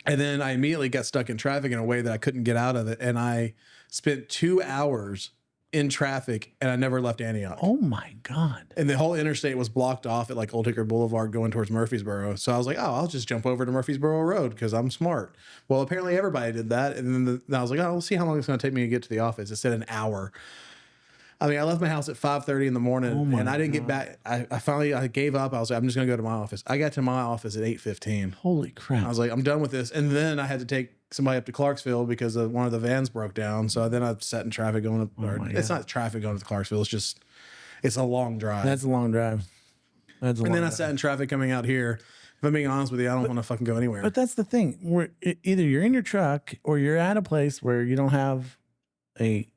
And then I immediately got stuck in traffic in a way that I couldn't get out of it. And I spent 2 hours in traffic and I never left Antioch. oh my God. And the whole interstate was blocked off at like Old Hickory Boulevard going towards Murfreesboro. So I was like, oh, I'll just jump over to Murfreesboro Road because I'm smart. Well, apparently everybody did that. And then I was like, oh, we'll see how long it's going to take me to get to the office. It said an hour. I mean, I left my house at 5:30 in the morning and I didn't get back. I finally gave up. I was like, I'm just going to go to my office. I got to my office at 8:15. Holy crap. I was like, I'm done with this. And then I had to take somebody up to Clarksville because one of the vans broke down. So then I sat in traffic going to, or it's not traffic going to Clarksville. It's a long drive. That's a long drive. That's a long And then I drive. sat in traffic coming out here. If I'm being honest with you, I don't want to fucking go anywhere. But that's the thing. Either you're in your truck or you're at a place where you don't have a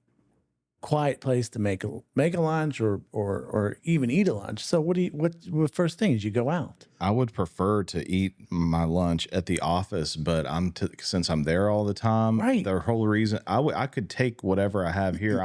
quiet place to make a lunch or even eat a lunch. So what first thing is you go out? I would prefer to eat my lunch at the office, but since I'm there all the time, Right. the whole reason I could take whatever I have here.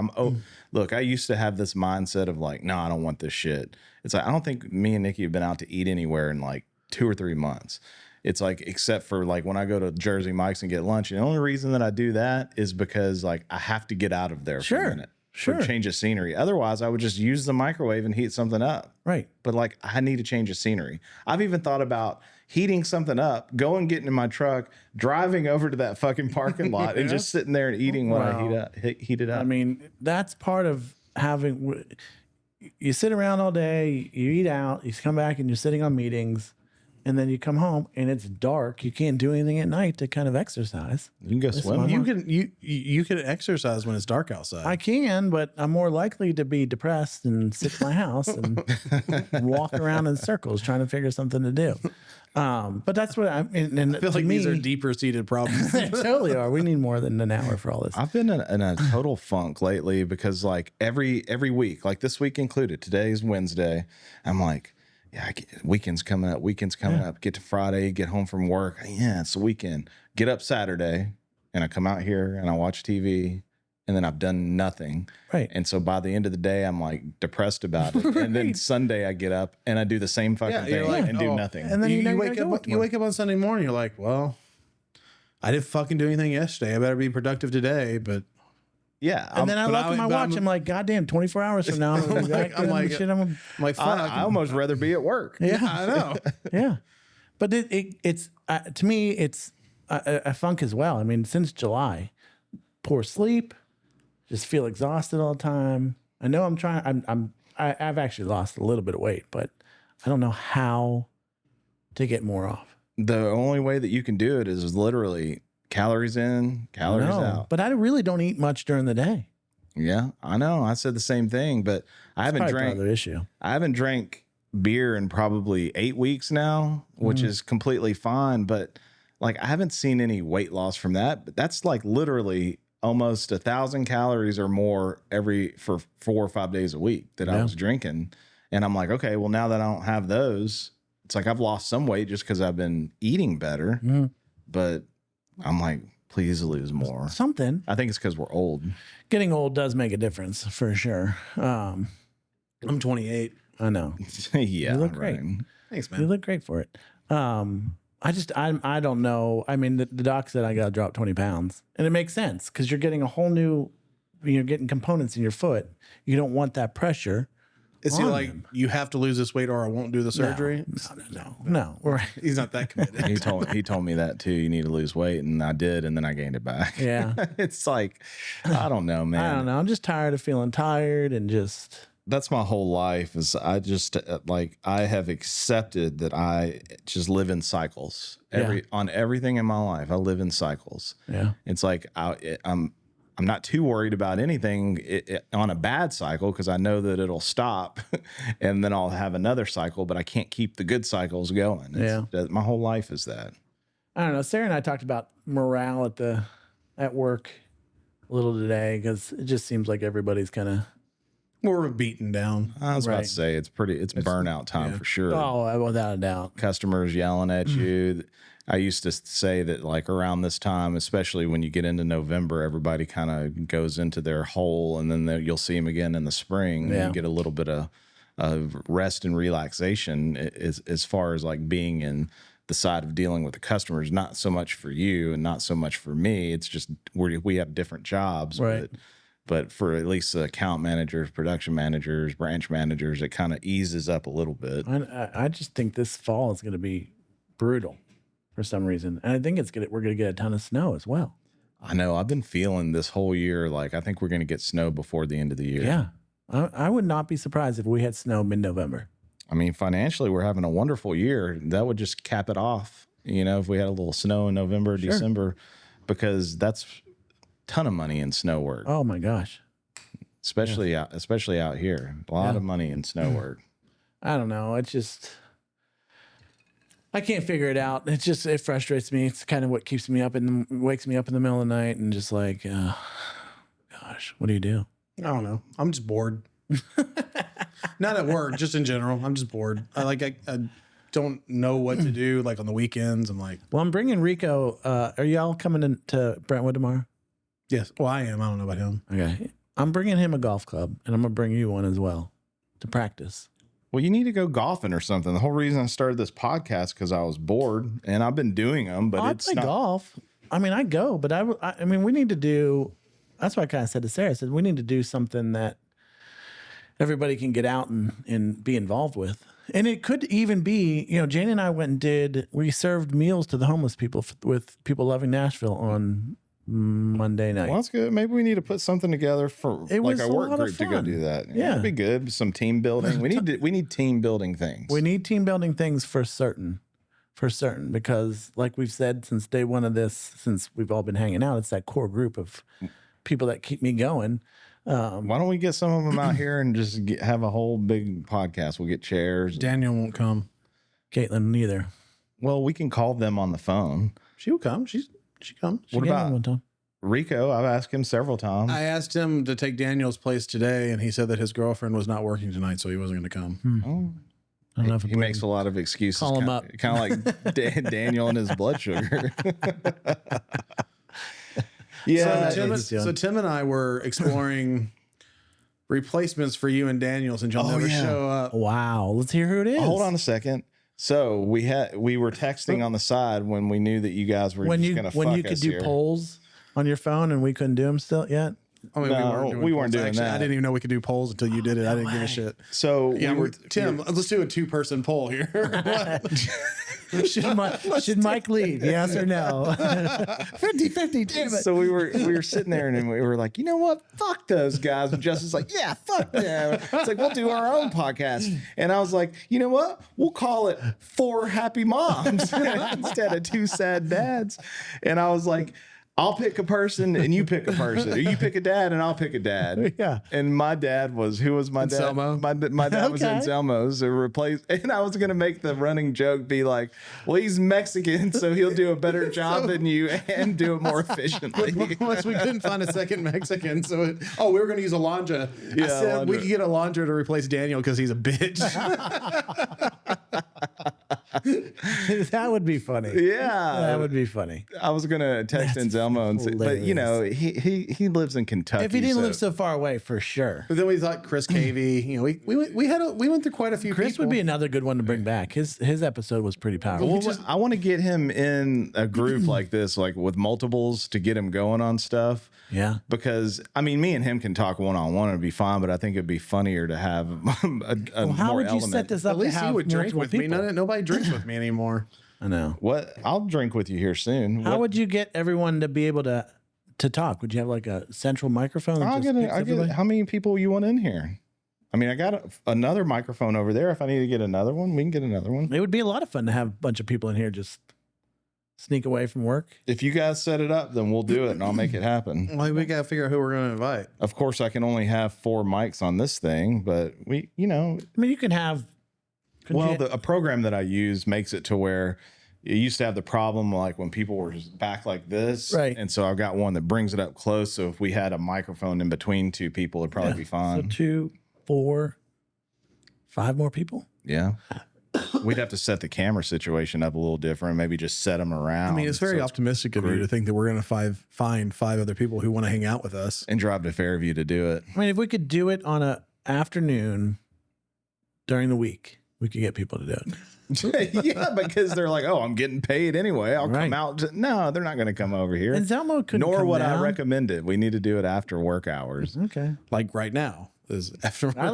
Look, I used to have this mindset of like, no, I don't want this shit. It's like, I don't think me and Nikki have been out to eat anywhere in like 2 or 3 months. It's like, except for like when I go to Jersey Mike's and get lunch. And the only reason that I do that is because like I have to get out of there for Sure. a minute. Sure. For a change of scenery. Otherwise, I would just use the microwave and heat something up. Right. But like, I need a change of scenery. I've even thought about heating something up, going, getting in my truck, driving over to that fucking parking lot, and just sitting there and eating what I heat it up. I mean, that's part of having. You sit around all day, you eat out, you come back and you're sitting on meetings, and then you come home and it's dark. You can't do anything at night to kind of exercise. you can go swim. you can exercise when it's dark outside. I can, but I'm more likely to be depressed and sit in my house and walk around in circles trying to figure something to do. But that's what I mean. And I feel to like me, these are deeper seated problems. they totally are. We need more than an hour for all this. I've been in a total funk lately because like every week, like this week included, today's Wednesday, I'm like, yeah, weekend's coming up. Get to Friday, get home from work. Yeah, it's the weekend. Get up Saturday, and I come out here and I watch TV, and then I've done nothing. Right. And so by the end of the day, I'm like depressed about it. And then Sunday, I get up and I do the same fucking Yeah, you're thing like, and do oh. nothing. And then you know you wake gotta go up. to You work. wake up on Sunday morning. You're like, well, I didn't fucking do anything yesterday. I better be productive today. But yeah, And then I but look I- at my but watch. I'm- I'm like, God damn, 24 hours from now, I'm I'm like- shit. I'm like, fuck. I almost rather be at work. Yeah. I know. Yeah. But it's to me, it's a funk as well. I mean, since July, poor sleep, just feel exhausted all the time. I know I'm trying. I've actually lost a little bit of weight, but I don't know how to get more off. The only way that you can do it is literally calories in, calories out. But I really don't eat much during the day. Yeah, I know. I said the same thing, but I haven't Probably drank. another issue. I haven't drank beer in probably 8 weeks now, which is completely fine. But like, I haven't seen any weight loss from that. But that's like literally almost 1,000 calories or more for 4 or 5 days a week that I was drinking. And I'm like, okay, well, now that I don't have those, it's like I've lost some weight just because I've been eating better. But I'm like, please lose more. Something. I think it's because we're old. Getting old does make a difference for sure. I'm 28. I know. Yeah, You look great. right. Thanks, You man. look great for it. I don't know. I mean, the doc said I got to drop 20 pounds, and it makes sense because you're getting a whole new, you're getting components in your foot. You don't want that pressure. Is he on like, him. you have to lose this weight or I won't do the surgery? No. Right. He's not that committed. He told me that too. You need to lose weight, and I did, and then I gained it back. Yeah. It's like, I don't know, man. I don't know. I'm just tired of feeling tired and just. That's my whole life. Is I just like I have accepted that I just live in cycles. On everything in my life, I live in cycles. Yeah. It's like I'm not too worried about anything on a bad cycle because I know that it'll stop and then I'll have another cycle, but I can't keep the good cycles going. My whole life is that. I don't know. Sarah and I talked about morale at work a little today because it just seems like everybody's kind of. We're beaten down. I was about Right. to say it's burnout time for sure. Oh, without a doubt. Customers yelling at you. I used to say that like around this time, especially when you get into November, everybody kind of goes into their hole, and then you'll see them again in the spring. Yeah. And you get a little bit of rest and relaxation as far as like being in the side of dealing with the customers, not so much for you and not so much for me. It's just we have different jobs, Right. But for at least the account managers, production managers, branch managers, it kind of eases up a little bit. I just think this fall is going to be brutal for some reason, and I think we're going to get a ton of snow as well. I know. I've been feeling this whole year like I think we're going to get snow before the end of the year. Yeah, I would not be surprised if we had snow mid-November. I mean, financially, we're having a wonderful year. That would just cap it off. You know, if we had a little snow in November, December, because that's a ton of money in snow work, Oh my gosh, especially out here. A lot of money in snow work. I don't know. It's just I can't figure it out. It frustrates me. It's kind of what wakes me up in the middle of the night and just like, gosh, what do you do? I don't know. I'm just bored. Not at work, just in general. I'm just bored. I don't know what to do. Like on the weekends, I'm like, Well, I'm bringing Rico. Are y'all coming to Brentwood tomorrow? yes. Well, I am. I don't know about him. Okay. I'm bringing him a golf club, and I'm going to bring you one as well to practice. Well, you need to go golfing or something. The whole reason I started this podcast because I was bored, and I've been doing them, but I it's play not. golf. I mean, I go, but I mean, we need to do. That's what I kind of said to Sarah. I said we need to do something that everybody can get out and be involved with. And it could even be, Jane and I went and we served meals to the homeless people with People Loving Nashville on Monday night. Well, that's good. Maybe we need to put something together for It like was a a work lot of group to go fun. do that. Yeah. It'd be good. Some team building. We need team building things. We need team building things for certain, because like we've said since day one of this, since we've all been hanging out, it's that core group of people that keep me going. Why don't we get some of them out here and just have a whole big podcast? We'll get chairs. Daniel won't come. Caitlin, neither. Well, we can call them on the phone. She will come. She comes. She What came in about one time. Rico? I've asked him several times. I asked him to take Daniel's place today, and he said that his girlfriend was not working tonight, so he wasn't going to come. Oh. I don't know if He makes a lot of excuses. Call him up. Kind of like Daniel and his blood sugar. Yeah. So Tim and I were exploring replacements for you and Daniel since you'll never yeah. show up. Wow. Let's hear who it is. Hold on a second. So we were texting on the side when we knew that you guys were When just you going to when fuck you could us do here. polls on your phone and we couldn't do them still yet. I mean, No, we weren't polls. doing Actually, that. I didn't even know we could do polls until you did it. I didn't give a shit. So Yeah, we were Tim, let's do a 2-person poll here. Should Mike leave? Yes or no? 50-50, damn it. So we were sitting there and we were like, you know what? Fuck those guys. And Justin's like, yeah, fuck them. It's like, we'll do our own podcast. And I was like, you know what? We'll call it 4 Happy Moms instead of 2 Sad Dads. And I was like, I'll pick a person and you pick a person. Or you pick a dad and I'll pick a dad. Yeah. And my dad was, who was my dad? Anselmo? My dad was Okay. Anselmo. So replaced. And I was going to make the running joke be like, well, he's Mexican, so he'll do a better job than you and do it more efficiently. Once we couldn't find a second Mexican, so we were going to use Alondra. I Yeah, said we Alondra. could get Alondra to replace Daniel because he's a bitch. That would be funny. Yeah. That would be funny. I was gonna text Anselmo and say, but you know, he lives in Kentucky. If he didn't so- live so far away, for sure. But then we thought Chris Cavey. You know, we went through quite a few. Chris people. would be another good one to bring back. His episode was pretty powerful. Well, I want to get him in a group like this, like with multiples, to get him going on stuff. Yeah. Because I mean, me and him can talk one on one; it'd be fine. But I think it'd be funnier to have a How more would you element. set this up? At least to he have would drink multiple with me. people? Nobody drinks with me anymore. I know. What? I'll drink with you here soon. How What- would you get everyone to be able to talk? Would you have like a central microphone? that I'll just get it. picks I'll get it. everybody? How many people you want in here? I mean, I got another microphone over there. If I need to get another one, we can get another one. It would be a lot of fun to have a bunch of people in here just sneak away from work. If you guys set it up, then we'll do it and I'll make it happen. Well, we gotta figure out who we're gonna invite. Of course, I can only have 4 mics on this thing, but you know, I mean, you can have. well, a program that I use makes it to where it used to have the problem like when people were just back like this. Right. And so I've got one that brings it up close. So if we had a microphone in between 2 people, it'd probably be So fine. 2, 4, 5 more people. Yeah. We'd have to set the camera situation up a little different, maybe just set them around. I mean, it's very so optimistic of you to think that we're gonna find 5 other people who want to hang out with us. and drive to Fairview to do it. I mean, if we could do it on a afternoon during the week, we could get people to do it. Yeah, because they're like, oh, I'm getting paid anyway. I'll Right. come out. No, they're not going to come over here. And Zelmo couldn't Nor come would down. I recommend it. We need to do it after work hours. Okay. Like right now is after. I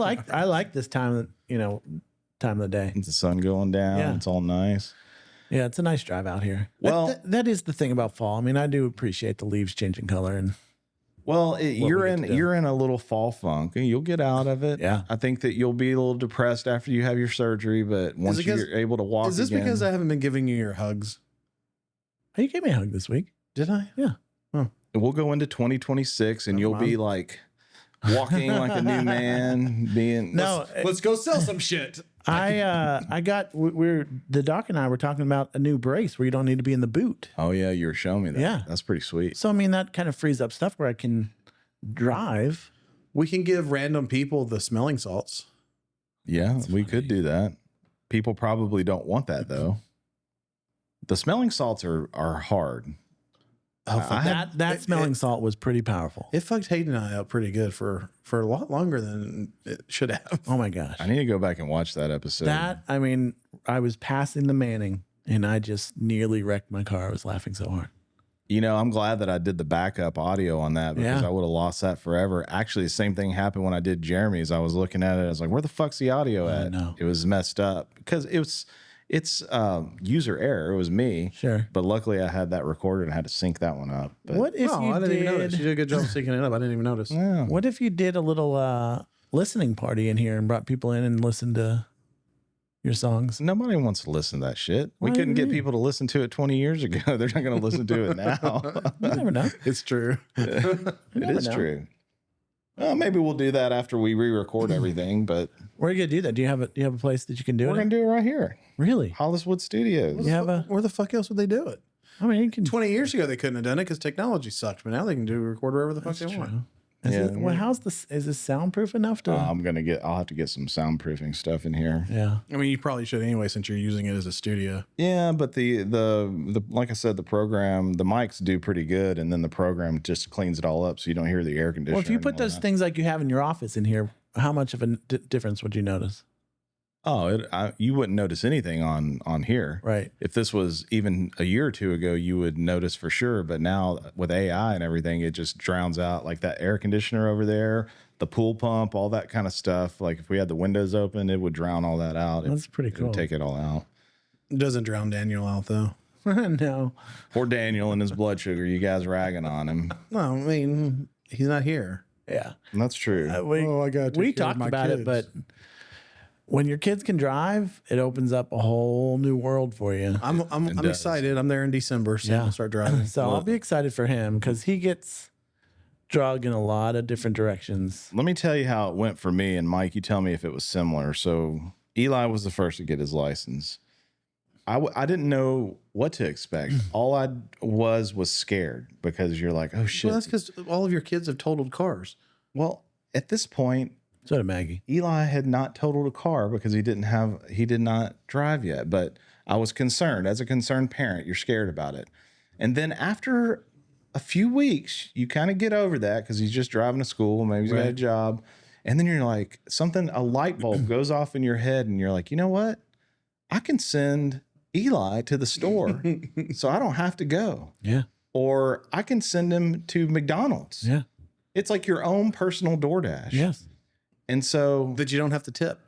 like this time of the day. The sun going down. Yeah. It's all nice. Yeah, it's a nice drive out here. Well- that is the thing about fall. I mean, I do appreciate the leaves changing color, and Well, you're we get in to do. you're in a little fall funk, and you'll get out of it. Yeah. I think that you'll be a little depressed after you have your surgery, but once because- you're able to walk Is this again, because I haven't been giving you your hugs? oh, you gave me a hug this week. Did I? we'll go into 2026, and you'll be like walking like a new man, being No, Let's go sell some shit. I got the doc and I were talking about a new brace where you don't need to be in the boot. Oh yeah, you were showing me that. Yeah. That's pretty sweet. So I mean, that kind of frees up stuff where I can drive. We can give random people the smelling salts. Yeah, we could do that. People probably don't want that though. The smelling salts are hard. Oh, I had- That smelling salt was pretty powerful. It fucked Hayden and I up pretty good for a lot longer than it should have. Oh my gosh. I need to go back and watch that episode. I mean, I was passing the Manning and I just nearly wrecked my car. I was laughing so hard. You know, I'm glad that I did the backup audio on that because Yeah. I would have lost that forever. Actually, the same thing happened when I did Jeremy's. I was looking at it. I was like, where the fuck's the audio at? know. It was messed up because it's user error. It was me. Sure. But luckily I had that recorded and I had to sync that one up. But What if Oh, you I didn't even notice. You did? did a good job syncing it up. I didn't even notice. yeah. What if you did a little listening party in here and brought people in and listened to your songs? Nobody wants to listen to that shit. We What do couldn't you get mean? people to listen to it 20 years ago. They're not going to listen to it now. You never know. It's true. It never is know. true. Well, maybe we'll do that after we re-record everything, but Where are you gonna do that? Do you have a place that you can do we're it? going to do it right here. Really? Holliswood Studios. You have a? Where the fuck else would they do it? I mean, you can. 20 years ago, they couldn't have done it because technology sucked, but now they can record wherever the fuck That's they want. true. Is Yeah, it, well, how's this? Is this soundproof enough to? I'll have to get some soundproofing stuff in here. yeah. I mean, you probably should anyway since you're using it as a studio. Yeah, but the like I said, the program, the mics do pretty good, and then the program just cleans it all up, so you don't hear the air conditioner. Well, if you and put all those that. things like you have in your office in here, how much of a difference would you notice? Oh, you wouldn't notice anything on here. Right. If this was even a year or two ago, you would notice for sure. But now with AI and everything, it just drowns out like that air conditioner over there, the pool pump, all that kind of stuff. Like if we had the windows open, it would drown all that out. That's pretty It would cool. take it all out. Doesn't drown Daniel out though. No. Poor Daniel and his blood sugar. You guys ragging on him. No, I mean he's not here. Yeah. That's true. I got. We talked about it, but when your kids can drive, it opens up a whole new world for you. I'm does. excited. I'm there in December, so Yeah. I'll start driving. So I'll be excited for him because he gets drug in a lot of different directions. Let me tell you how it went for me. And Mike, you tell me if it was similar. So Eli was the first to get his license. I didn't know what to expect. All I was scared because you're like, oh shit. Well, that's because all of your kids have totaled cars. Well, at this point, So did Maggie. Eli had not totaled a car because he did not drive yet. But I was concerned. As a concerned parent, you're scared about it. And then after a few weeks, you kind of get over that because he's just driving to school. Maybe he's got a Right. job. And then you're like, a light bulb goes off in your head, and you're like, you know what? I can send Eli to the store so I don't have to go. Yeah. Or I can send him to McDonald's. Yeah. It's like your own personal DoorDash. Yes. And so, That you don't have to tip.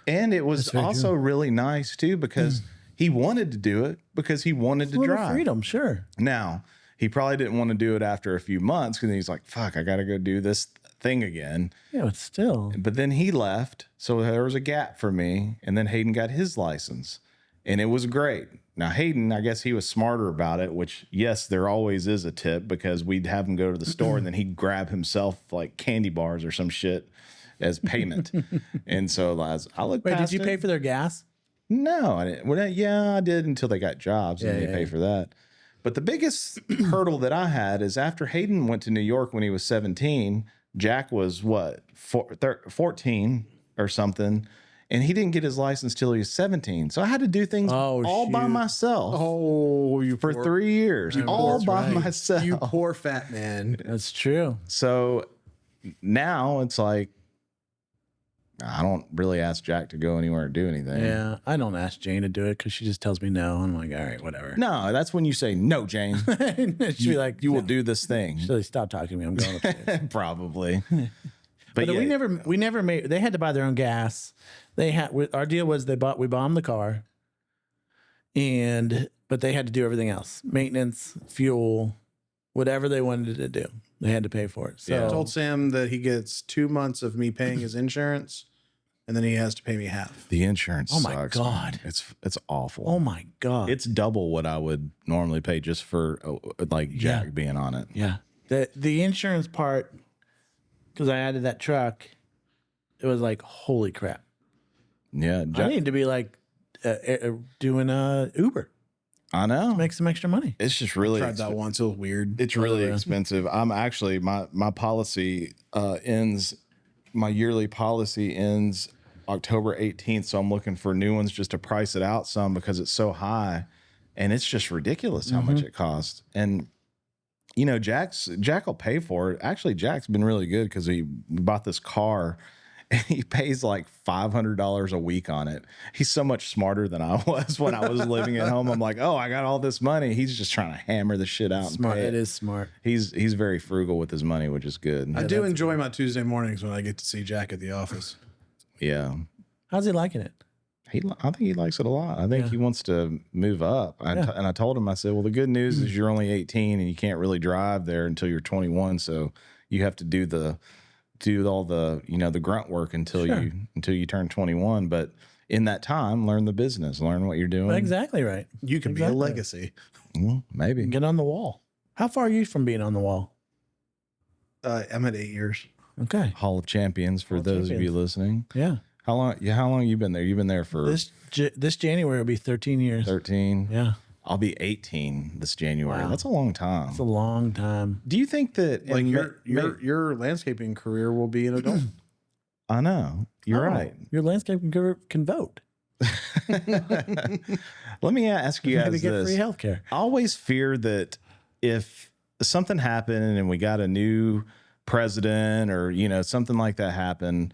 and it was That's very also really nice too because he wanted to do it because he wanted to Little drive. freedom, sure. Now, he probably didn't want to do it after a few months because he's like, fuck, I got to go do this thing again. Yeah, but still. But then he left. So there was a gap for me. And then Hayden got his license and it was great. Now, Hayden, I guess he was smarter about it, which, yes, there always is a tip because we'd have him go to the store and then he'd grab himself like candy bars or some shit as payment. And so I looked Wait, past did you it. pay for their gas? No, I didn't. Well, yeah, I did until they got jobs and Yeah, they yeah, pay yeah. for that. But the biggest hurdle that I had is after Hayden went to New York when he was 17, Jack was what, 14 or something, and he didn't get his license till he was 17. So I had to do things Oh, all by shoot. myself Oh, you for 3 years, all that's by right. myself. You poor fat man. That's true. So now it's like, I don't really ask Jack to go anywhere or do anything. Yeah. I don't ask Jane to do it because she just tells me no. I'm like, all right, whatever. No, that's when you say, no, Jane, She'll be like, you will do this thing. She'll like, stop talking to me. I'm going upstairs. Probably. But yeah, we never made. They had to buy their own gas. They had. Our deal was we bought them the car, but they had to do everything else: maintenance, fuel, whatever they wanted to do. They had to pay for it. So Yeah. I told Sam that he gets 2 months of me paying his insurance, and then he has to pay me half. the insurance Oh my sucks, God. man. It's awful. oh my god, It's double what I would normally pay just for like Jack Yeah. being on it. yeah. The insurance part, because I added that truck, it was like holy crap. Yeah, I Jack, need to be like doing Uber, I know. make some extra money. It's just really Tried that once. It was weird. it's really expensive. I'm actually my policy ends. My yearly policy ends October 18th, so I'm looking for new ones just to price it out some because it's so high, and it's just ridiculous how much it costs. And you know, Jack will pay for it. Actually, Jack's been really good because we bought this car. And he pays like $500 a week on it. He's so much smarter than I was when I was living at home. I'm like, oh, I got all this money. He's just trying to hammer the shit out. Smart. And pay It is smart. He's very frugal with his money, which is good. I do enjoy my Tuesday mornings when I get to see Jack at the office. Yeah, How's he liking it? I think he likes it a lot. I think Yeah. he wants to move up. Yeah. And I told him, I said, well, the good news is you're only 18 and you can't really drive there until you're 21. So you have to do all the the grunt work until Sure. you turn 21. But in that time, learn the business, learn what you're doing. Exactly right. You can be a Exactly. legacy. Well, maybe. Get on the wall. How far are you from being on the wall? I'm at 8 years. Okay. Hall of Champions for Hall of those of you Champions. listening. Yeah. How long you been there? You've been there for This January will be 13 years. 13. Yeah. I'll be 18 this January. Wow. That's a long time. It's a long time. Do you think that Like and your landscaping career will be an adult. I know. You're Oh, right. Your landscaping group can vote. Let me ask you You got to guys get this. free health care. I always fear that if something happened and we got a new president or, something like that happened,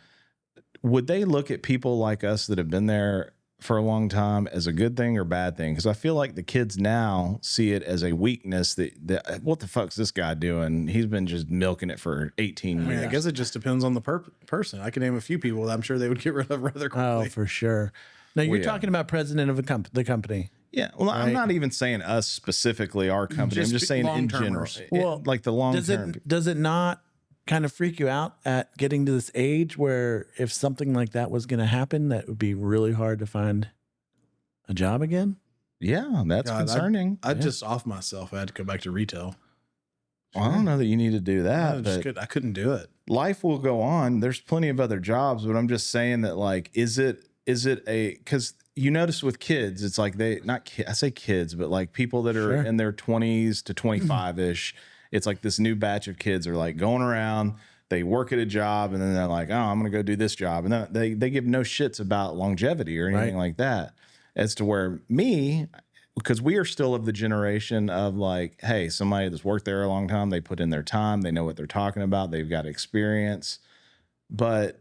would they look at people like us that have been there for a long time as a good thing or bad thing? Because I feel like the kids now see it as a weakness that what the fuck's this guy doing? He's been just milking it for 18 I years. mean, I guess it just depends on the person. I can name a few people that I'm sure they would get rid of rather quickly. Oh, for sure. Now you're Well, yeah. talking about president of the company. Yeah. Well, I'm Right. not even saying us specifically, our company. I'm Just just saying in general. long-termers. Well, Like the long Does term. it not kind of freak you out at getting to this age where if something like that was going to happen, that would be really hard to find a job again? Yeah, that's God, concerning. I'd just off myself. I had to go back to retail. Well, I don't know that you need to do that, I, but I couldn't do it. life will go on. There's plenty of other jobs, but I'm just saying that, like, is it a, because you notice with kids, it's like I say kids, but like people that are Sure. in their 20s to 25 ish, it's like this new batch of kids are like going around, they work at a job and then they're like, oh, I'm going to go do this job. And then they give no shits about longevity or anything like that. As to where me, because we are still of the generation of like, hey, somebody that's worked there a long time, they put in their time, they know what they're talking about, they've got experience. But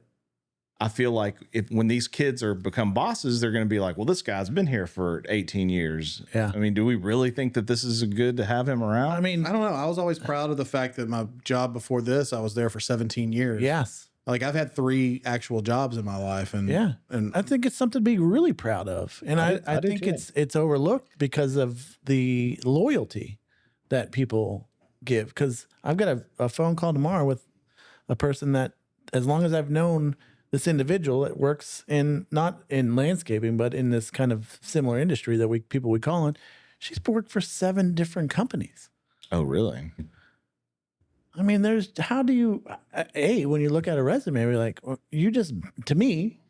I feel like when these kids become bosses, they're going to be like, well, this guy's been here for 18 years. Yeah. I mean, do we really think that this is good to have him around? I mean, I don't know. I was always proud of the fact that my job before this, I was there for 17 years. yes. Like I've had 3 actual jobs in my life, and Yeah. and I think it's something to be really proud of. And I do think too. it's overlooked because of the loyalty that people give. Because I've got a phone call tomorrow with a person that, as long as I've known this individual, it works not in landscaping, but in this kind of similar industry that we call on. She's worked for 7 different companies. Oh, really? I mean, how do you, when you look at a resume, you're like, well, you just, to me,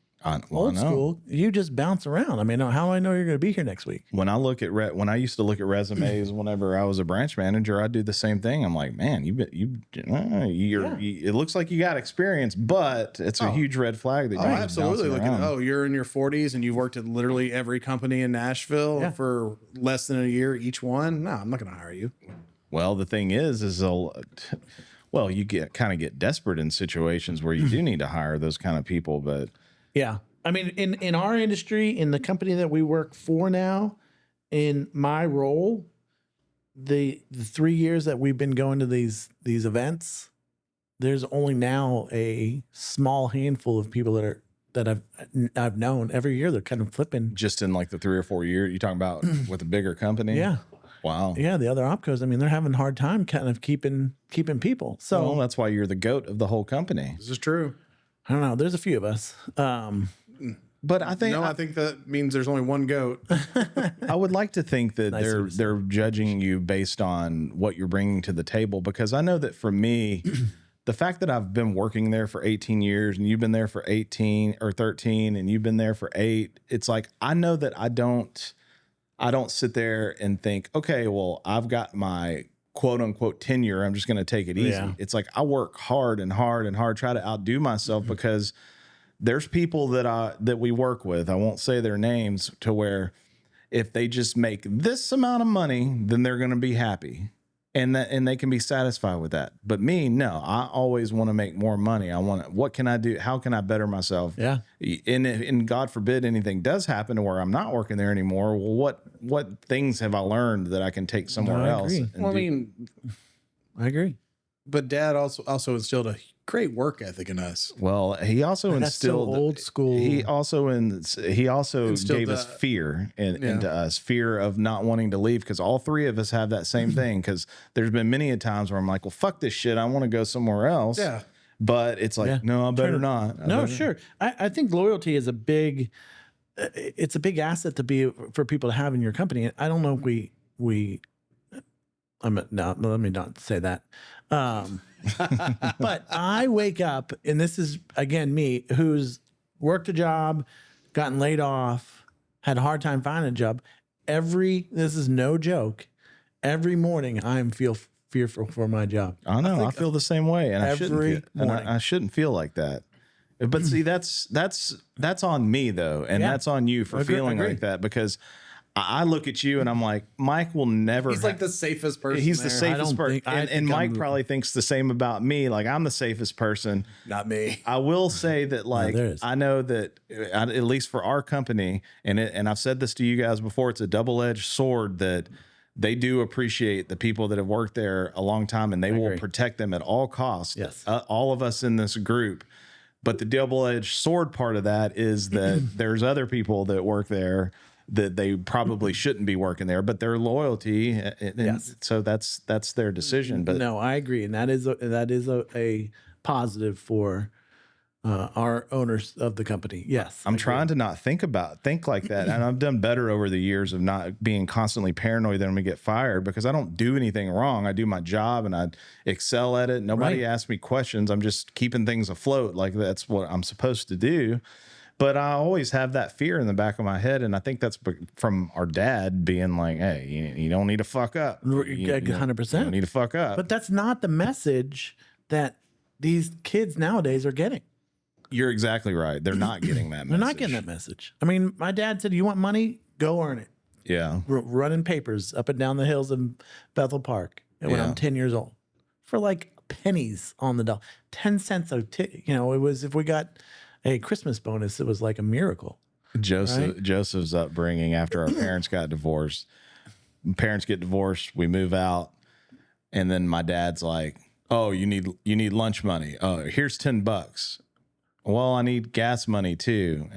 old school, you just bounce around. I mean, how do I know you're going to be here next week? When I look at when I used to look at resumes, whenever I was a branch manager, I'd do the same thing. I'm like, man, it looks like you got experience, but it's a huge red flag that oh, you're absolutely. bouncing Looking, around. you're in your 40s and you've worked at literally every company in Nashville Yeah. for less than a year each one. No, I'm not going to hire you. Well, the thing is you get desperate in situations where you do need to hire those kind of people, but Yeah. I mean, in our industry, in the company that we work for now, in my role, the 3 years that we've been going to these events, there's only now a small handful of people that I've known. Every year they're kind of flipping. just in like the 3 or 4 years you're talking about with a bigger company. Yeah. Wow. Yeah, the other opcos, I mean, they're having a hard time kind of keeping people. So Well, that's why you're the goat of the whole company. This is true. I don't know. There's a few of us. But I think I think that means there's only one goat. I would like to think that Nice of you to say. they're judging you based on what you're bringing to the table, because I know that for me, the fact that I've been working there for 18 years and you've been there for 18 or 13 and you've been there for 8, it's like I know that I don't sit there and think, okay, well, I've got my quote unquote tenure, I'm just going to take it easy. Yeah. It's like I work hard and hard and hard, try to outdo myself because there's people that we work with, I won't say their names, to where if they just make this amount of money, then they're going to be happy. And they can be satisfied with that. But me, no, I always want to make more money. What can I do? How can I better myself? Yeah. And God forbid anything does happen to where I'm not working there anymore. Well, what things have I learned that I can take somewhere I else? agree. and Well, I do? mean, I agree. but Dad also instilled a great work ethic in us. Well, he also That's so instilled old school. He also Instilled gave us that. fear into us, fear of not wanting to leave, because all 3 of us have that same thing. Because there's been many a times where I'm like, well, fuck this shit, I want to go somewhere else. Yeah. But it's like, Yeah. no, I better not. No, sure. I think loyalty is it's a big asset for people to have in your company. I don't know if let me not say that. But I wake up, and this is again me, who's worked a job, gotten laid off, had a hard time finding a job. This is no joke. Every morning I feel fearful for my job. I know. I feel the same way, and every morning. I shouldn't feel like that. But see, that's on me though, and Yeah. that's on you for feeling agree. like that, because I look at you and I'm like, Mike will never. He's like the safest person. He's the there. safest don't person, think- I and think Mike I'm- probably thinks the same about me. Like I'm the safest person. Not me. I will say that, like, there is. I know that at least for our company, and I've said this to you guys before, it's a double-edged sword that they do appreciate the people that have worked there a long time, and they will agree. protect them at all costs. Yes. All of us in this group. But the double-edged sword part of that is that there's other people that work there that they probably shouldn't be working there, but their loyalty. And Yes. so that's their decision. But no, I agree, and that is a positive for our owners of the company. Yes, I'm trying to not think like that. And I've done better over the years of not being constantly paranoid that I'm gonna get fired, because I don't do anything wrong. I do my job and I excel at it. Nobody Right. asks me questions. I'm just keeping things afloat. Like that's what I'm supposed to do. But I always have that fear in the back of my head. And I think that's from our dad being like, hey, you don't need to fuck up. You 100%. don't need to fuck up. But that's not the message that these kids nowadays are getting. You're exactly right. They're not getting that message. They're not getting that message. I mean, my dad said, "You want money? Go earn it." Yeah. Running papers up and down the hills in Bethel Park when Yeah. I'm 10 years old for like pennies on the dollar, 10 cents a it was, if we got a Christmas bonus, it was like a miracle. Joseph's upbringing after our parents got divorced. Parents get divorced, we move out, and then my dad's like, "Oh, you need lunch money. Oh, here's $10. Well, I need gas money too."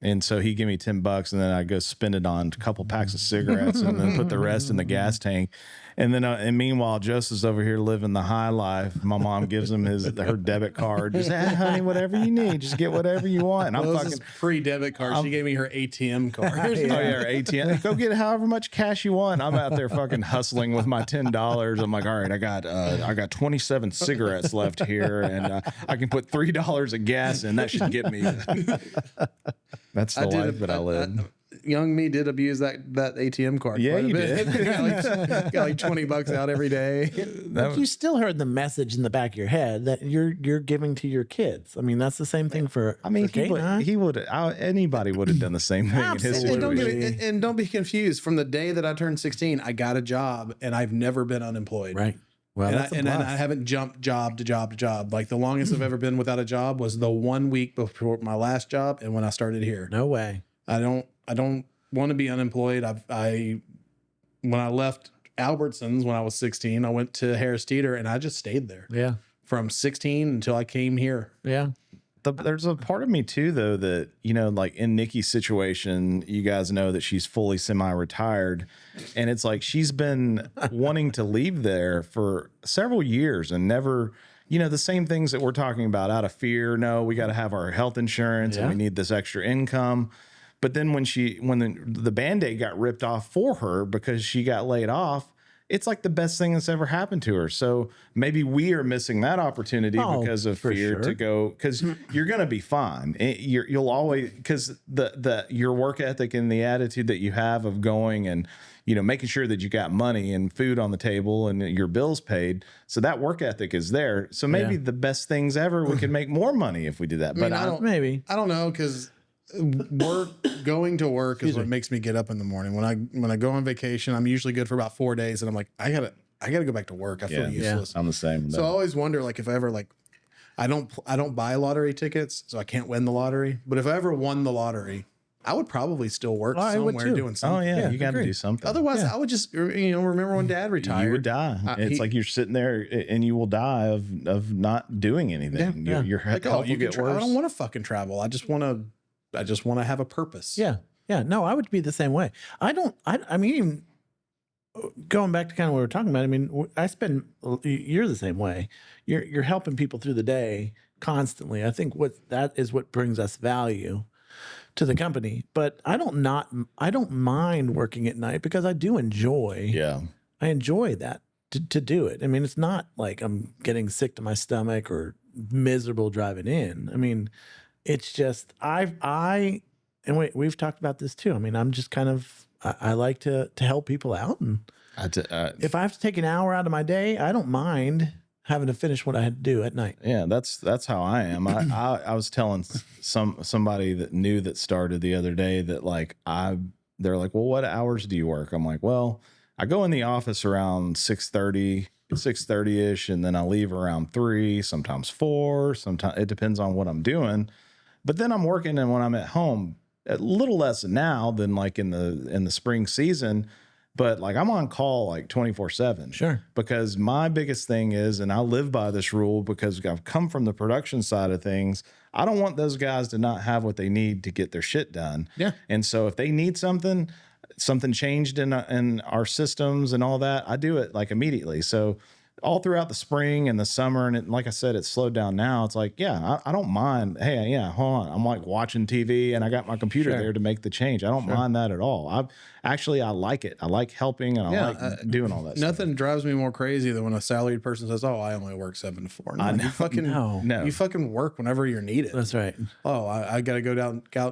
And so he gave me $10, and then I go spend it on a couple packs of cigarettes, and then put the rest in the gas tank. And then, and meanwhile, Joseph's over here living the high life. My mom gives him her debit card. Just, honey, whatever you need, just get whatever you want. And I'm Well, this fucking is pre-debit card. She gave me her ATM card. Oh yeah, or ATM. Go get however much cash you want. I'm out there fucking hustling with my $10. I'm like, all right, I got 27 cigarettes left here, and I can put $3 of gas in. That should get me. That's the life that I live. Young me did abuse that ATM card. Yeah, quite a you bit. did. got like $20 out every day. But you still heard the message in the back of your head that you're giving to your kids. I mean, that's the same thing for. I mean, for Kate and I. he would. Anybody would have done the same thing in his Absolutely. situation. And don't be confused. From the day that I turned 16, I got a job, and I've never been unemployed. Right. Well, And, that's a and plus. I haven't jumped job to job to job. Like the longest I've ever been without a job was the 1 week before my last job, and when I started here. No way. I don't want to be unemployed. When I left Albertsons when I was 16, I went to Harris Teeter, and I just stayed there Yeah. from 16 until I came here. Yeah. There's a part of me too, though, that, like in Nikki's situation, you guys know that she's fully semi-retired, and it's like she's been wanting to leave there for several years and never, the same things that we're talking about out of fear. No, we got to have our health insurance and we need this extra income. But then when the Band-Aid got ripped off for her because she got laid off, it's like the best thing that's ever happened to her. So maybe we are missing that opportunity because of for fear sure. to go, because you're going to be fine. You'll always, because your work ethic and the attitude that you have of going and, making sure that you got money and food on the table and your bills paid. So that work ethic is there. So maybe the best things ever, we could make more money if we do that. But Maybe. I don't know, because going to work is what makes me get up in the morning. When I go on vacation, I'm usually good for about 4 days, and I'm like, I gotta go back to work. I feel useless. I'm the same. So I always wonder, like, if I ever I don't buy lottery tickets, so I can't win the lottery. But if I ever won the lottery, I would probably still work I would somewhere too. doing something. you got to do something. Otherwise, I would just remember when Dad retired. You would die. It's like you're sitting there and you will die of not doing anything. Yeah. Your like, health you will get I worse. don't want to fucking travel. I just want to have a purpose. Yeah. Yeah. No, I would be the same way. I mean, going back to kind of what we were talking about, I mean, you're the same way. You're helping people through the day constantly. I think that is what brings us value to the company. But I don't mind working at night because I do enjoy. Yeah. I enjoy that to do it. I mean, it's not like I'm getting sick to my stomach or miserable driving in. I mean, it's just we've talked about this too. I mean, I'm just kind of I like to help people out, and if I have to take an hour out of my day, I don't mind having to finish what I had to do at night. Yeah, that's how I am. I was telling somebody that knew that started the other day that they're like, well, what hours do you work? I'm like, well, I go in the office around 6:30ish, and then I leave around 3, sometimes 4, sometimes it depends on what I'm doing. But then I'm working, and when I'm at home, a little less now than like in the spring season, But like I'm on call like 24/7. Sure. Because my biggest thing is, and I live by this rule because I've come from the production side of things. I don't want those guys to not have what they need to get their shit done. Yeah. And so if they need something changed in our systems and all that, I do it like immediately. So all throughout the spring and the summer, and like I said, it's slowed down now. It's like, yeah, I don't mind. Hey, yeah, hold on. I'm like watching TV and I got my computer there to make the change. I don't mind that at all. I like it. I like helping and I like doing all that stuff. Nothing drives me more crazy than when a salaried person says, "Oh, I only work 7 to 4." No, you fucking No. You fucking work whenever you're needed. That's right. Oh, I got to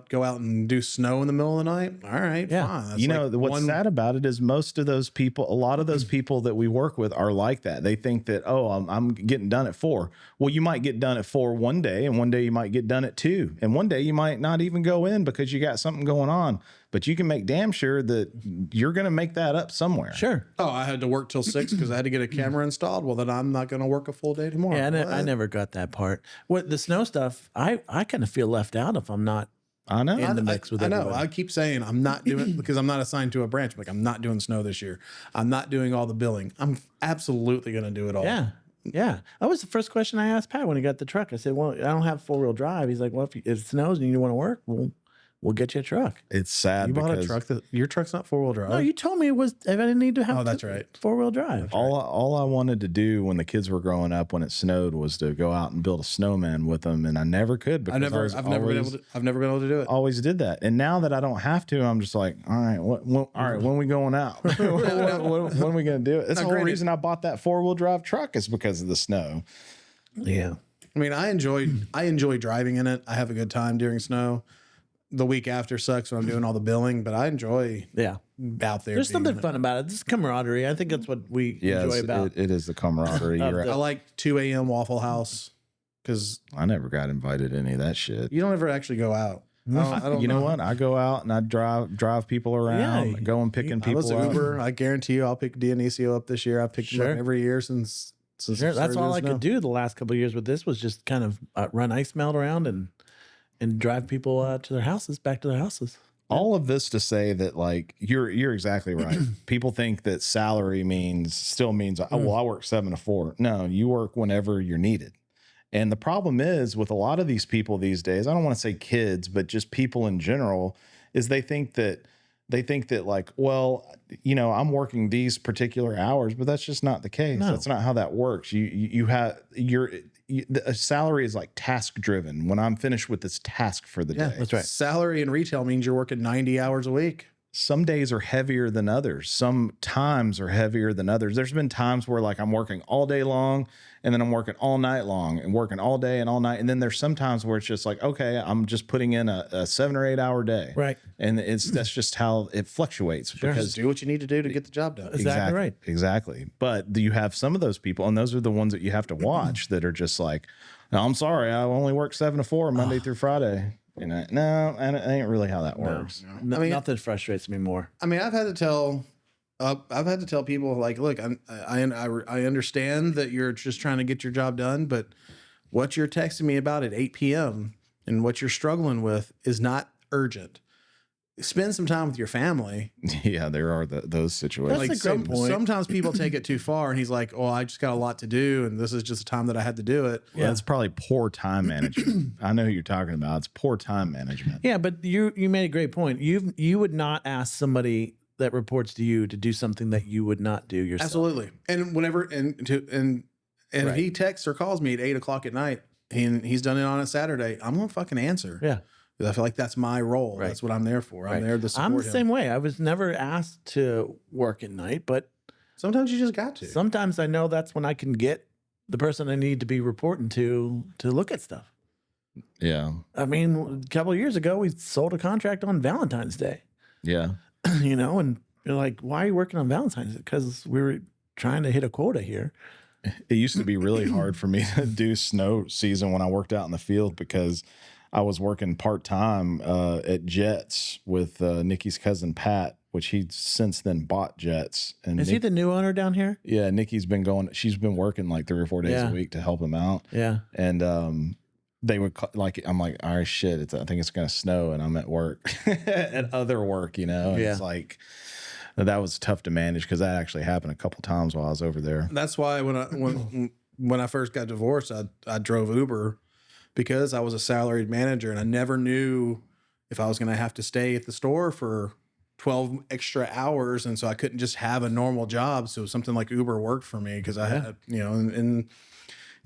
go out and do snow in the middle of the night. All right, Yeah. fine. That's You know, like what's sad about it is most of those people, a lot of those people that we work with are like that. They think that, oh, I'm getting done at 4. Well, you might get done at 4 one day, and one day you might get done at 2. And one day you might not even go in because you got something going on. But you can make damn sure that you're going to make that up somewhere. Sure. Oh, I had to work till 6 because I had to get a camera installed. Well, then I'm not going to work a full day tomorrow. Yeah, I What? never got that part. What the snow stuff, I kind of feel left out if I'm not I know. in the mix with I know. everybody. I keep saying I'm not doing because I'm not assigned to a branch. Like I'm not doing snow this year. I'm not doing all the billing. I'm absolutely going to do it all. Yeah. Yeah. That was the first question I asked Pat when he got the truck. I said, well, I don't have 4-wheel drive. He's like, well, if it snows and you want to work, we'll get you a truck. It's sad You bought a because truck that your truck's not 4-wheel drive. No, you told me it was, if I didn't need to have Oh, that's right. 4-wheel drive. all I wanted to do when the kids were growing up, when it snowed, was to go out and build a snowman with them, and I never could because I've never been able to do it. always did that. And now that I don't have to, I'm just like, all right, all right, when we going out? when are we going to do it? That's the whole granted- reason I bought that 4-wheel drive truck is because of the snow. Yeah. I mean, I enjoy driving in it. I have a good time during snow. The week after sucks when I'm doing all the billing, but I enjoy Yeah. out there. There's being something in it. fun about it. This camaraderie. I think that's what we enjoy about it is the camaraderie. Of You're the- I like 2 a.m. Waffle House because I never got invited to any of that shit. you don't ever actually go out. I don't You know what? I go out and I drive people around, Yeah, go and picking I people was up. Uber. I guarantee you, I'll pick Dionisio up this year. I've picked him Sure. up every year since. Sure, it that's started all to I snow. could do the last couple of years with this was just kind of run ice melt around and drive people to their houses, back to their houses. All of this to say that, like, you're exactly right. People think that salary still means, oh, well, I work 7 to 4. No, you work whenever you're needed. And the problem is with a lot of these people these days, I don't want to say kids, but just people in general, is they think that like, well, you know, I'm working these particular hours, but that's just not the case. No. That's not how that works. A salary is like task driven. When I'm finished with this task for the day, That's right. Salary in retail means you're working 90 hours a week. some days are heavier than others. Some times are heavier than others. There's been times where like I'm working all day long and then I'm working all night long and working all day and all night. And then there's some times where it's just like, okay, I'm just putting in a 7 or 8 hour day. Right. And that's just how it fluctuates Just because do what you need to do to get the job done. Exactly right. Exactly. But you have some of those people, and those are the ones that you have to watch that are just like, no, I'm sorry, I only work 7 to 4 Monday through Friday. And and it ain't really how that works. No, I mean- nothing frustrates me more. I mean, I've had to tell people like, look, I understand that you're just trying to get your job done, but what you're texting me about at 8 p.m. and what you're struggling with is not urgent. Spend some time with your family. Yeah, there are those situations. That's a great point. Sometimes people take it too far, and he's like, "Oh, I just got a lot to do, and this is just the time that I had to do it." Well, that's probably poor time management. I know who you're talking about. It's poor time management. Yeah, but you made a great point. You would not ask somebody that reports to you to do something that you would not do yourself. Absolutely. And whenever and if Right. he texts or calls me at 8 o'clock at night and he's done it on a Saturday, I'm gonna fucking answer. Yeah. Because I feel like that's my role. Right. That's what I'm there for. I'm Right. there to support I'm the him. same way. I was never asked to work at night, but Sometimes you just got to. sometimes I know that's when I can get the person I need to be reporting to look at stuff. Yeah. I mean, a couple of years ago, we sold a contract on Valentine's Day, Yeah. you know, and you're like, why are you working on Valentine's Day? Because we were trying to hit a quota here. It used to be really hard for me to do snow season when I worked out in the field because I was working part-time at Jets with Nikki's cousin, Pat, which he since then bought Jets. And Is he the new owner down here? yeah, Nikki's been she's been working like 3 or 4 days Yeah. a week to help him out. Yeah. And they would like, I'm like, all right, shit, I think it's going to snow and I'm at work, at other work, you know? And Yeah. it's like, That was tough to manage because that actually happened a couple times while I was over there. That's why when I first got divorced, I drove Uber because I was a salaried manager and I never knew if I was going to have to stay at the store for 12 extra hours. And so I couldn't just have a normal job. So something like Uber worked for me because I had,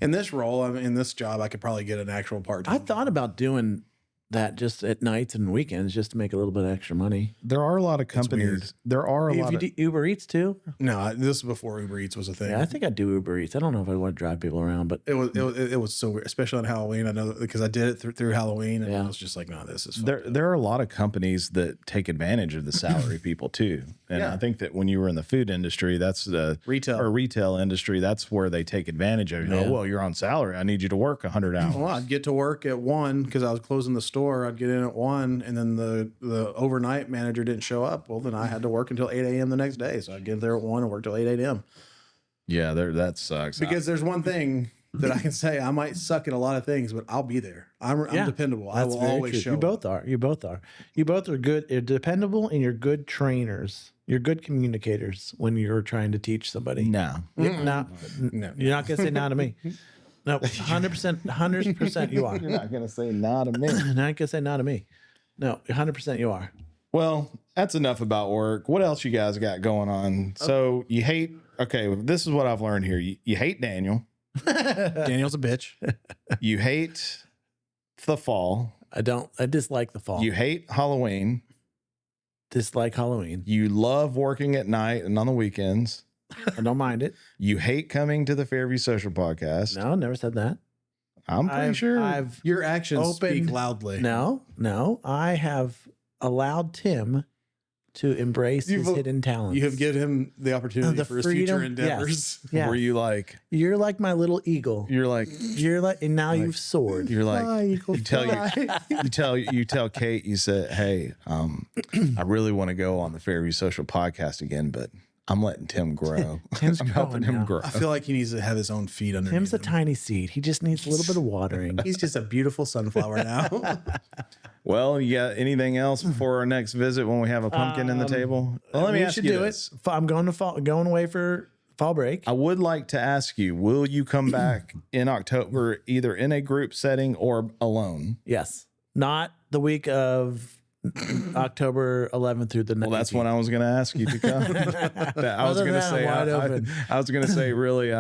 in this role, in this job, I could probably get an actual part-time. I thought about doing that just at nights and weekends just to make a little bit of extra money. There are a lot of weird. companies. There are a If lot you of. do Uber Eats too? No, this is before Uber Eats was a thing. Yeah, I think I'd do Uber Eats. I don't know if I want to drive people around, but It was so weird, especially on Halloween. I know because I did it through Halloween, and Yeah. I was just like, no, this is There are a lot of companies that take advantage of the salary people too, and Yeah. I think that when you were in the food industry, that's the retail industry. That's where they take advantage of. Yeah. Well, you're on salary. I need you to work 100 hours. Well, I'd get to work at 1 because I was closing the store. I'd get in at 1, and then the overnight manager didn't show up. Well, then I had to work until 8 a.m. the next day. So I'd get there at 1 and work till 8 a.m. Yeah, that sucks. Because there's one thing that I can say: I might suck at a lot of things, but I'll be there. I'm dependable. I will very always true. show. You up. both are. You both are. You both are good. You're dependable, and you're good trainers. You're good communicators when you're trying to teach somebody. No, No, you're not gonna say no to me. No, 100% you are. you're not gonna say nah to me. You're not gonna say no to me. No, 100% you are. Well, that's enough about work. What else you guys got going on? So you hate. Okay, this is what I've learned here. You hate Daniel. Daniel's a bitch. You hate the fall. I dislike the fall. You hate Halloween. dislike Halloween. You love working at night and on the weekends. I don't mind it. You hate coming to the Fairview Social Podcast. No, never said that. I'm pretty sure. I've Your actions speak Opened- loudly. no. I have allowed Tim to embrace his You've- hidden talents. You have given him the opportunity The for his freedom- future endeavors. Yeah. Were you like? You're like my little eagle. You're like. You're like, and now you've soared. You're like. Fly, eagle, You tell fly. you tell Kate. You said, "Hey, I really want to go on the Fairview Social Podcast again, but I'm letting Tim grow. Tim's I'm helping growing him now. grow." I feel like he needs to have his own feet underneath Tim's a him. tiny seed. He just needs a little bit of watering. He's just a beautiful sunflower now. Well, you got anything else before our next visit when we have a pumpkin in the table? Well, let me We ask should you do this. it. I'm going to going away for fall break. I would like to ask you: will you come back in October, either in a group setting or alone? Yes, not the week of October 11th through the. Well, that's when I was going to ask you to come. I was Other going to than say, I'm wide open. I was going to say, really,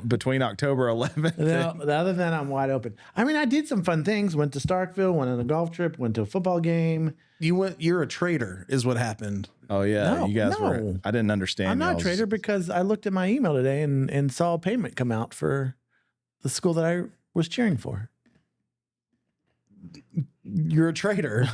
between October 11th. No, other than I'm wide open. I mean, I did some fun things. Went to Starkville. Went on a golf trip. Went to a football game. You're a traitor, is what happened. Oh yeah, No, you guys were. no. I didn't understand. I'm not a y'all's- trader because I looked at my email today and saw a payment come out for the school that I was cheering for. You're a traitor.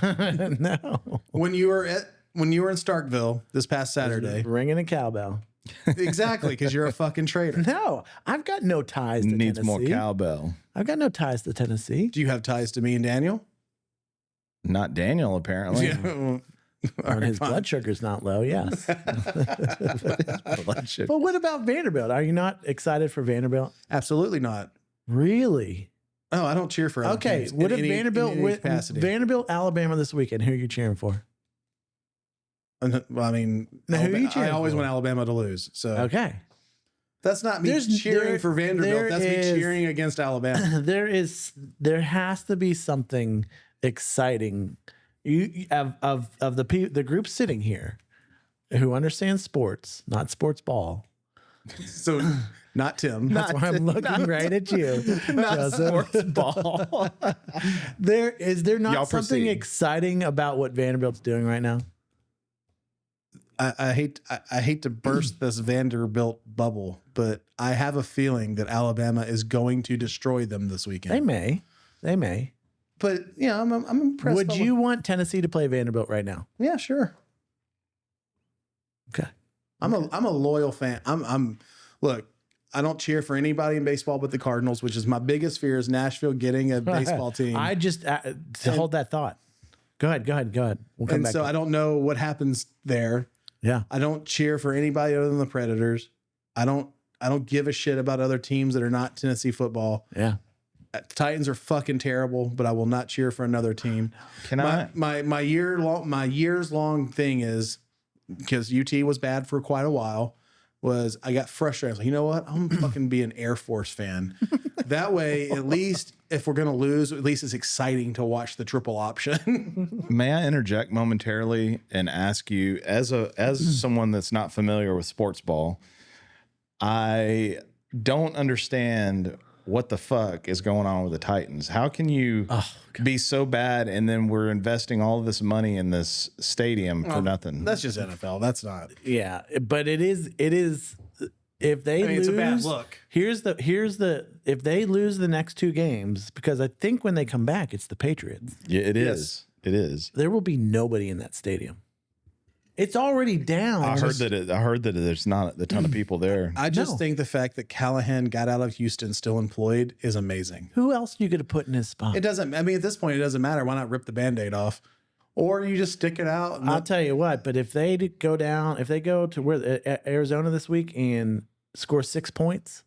No, when you were in Starkville this past Saturday. ringing a cowbell. Exactly, because you're a fucking traitor. No, I've got no ties to Needs Tennessee. more cowbell. I've got no ties to Tennessee. Do you have ties to me and Daniel? Not Daniel, apparently. All When right, his fine. blood sugar's not low, yes. Blood sugar. But what about Vanderbilt? Are you not excited for Vanderbilt? Absolutely not. Really? Oh, I don't cheer for other Okay. teams What in if any- Vanderbilt in any with capacity. Vanderbilt, Alabama this weekend? Who are you cheering for? Well, I mean, Now, who are you I cheering always for? want Alabama to lose. So Okay. that's not me There's- cheering there- for Vanderbilt. there That's is- me cheering against Alabama. There has to be something exciting. You of the group sitting here who understands sports, not sports ball. So not Tim. That's why I'm looking right at you. Joseph. ball. Is there not Y'all something proceed. exciting about what Vanderbilt's doing right now? I hate to burst this Vanderbilt bubble, but I have a feeling that Alabama is going to destroy them this weekend. They may. But yeah, I'm impressed. Would by you want Tennessee to play Vanderbilt right now? Yeah, sure. Okay. I'm a loyal fan. I'm look. I don't cheer for anybody in baseball but the Cardinals, which is my biggest fear is Nashville getting a baseball team. I just to hold that thought. Go ahead. We'll come and back. so to I don't know what happens there. yeah. I don't cheer for anybody other than the Predators. I don't give a shit about other teams that are not Tennessee football. Yeah. Titans are fucking terrible, but I will not cheer for another team. Can I? My years long thing is because UT was bad for quite a while, was I got frustrated. I was like, you know what? I'm fucking be an Air Force fan. That way, at least if we're going to lose, at least it's exciting to watch the triple option. May I interject momentarily and ask you, as someone that's not familiar with sports ball, I don't understand what the fuck is going on with the Titans. How can you be so bad and then we're investing all of this money in this stadium for nothing? That's just NFL. That's not. Yeah, but it is if they lose, it's a bad look. Here's the if they lose the next 2 games, because I think when they come back it's the Patriots. Yeah, it Yes. is. It is. There will be nobody in that stadium. It's already down. I heard that there's not a ton of people there. I just No. think the fact that Callahan got out of Houston still employed is amazing. Who else you could have put in his spot? It doesn't, I mean, at this point, it doesn't matter. Why not rip the Band-Aid off? Or you just stick it out. And I'll tell you what, but if they go down, if they go to Arizona this week and score 6 points,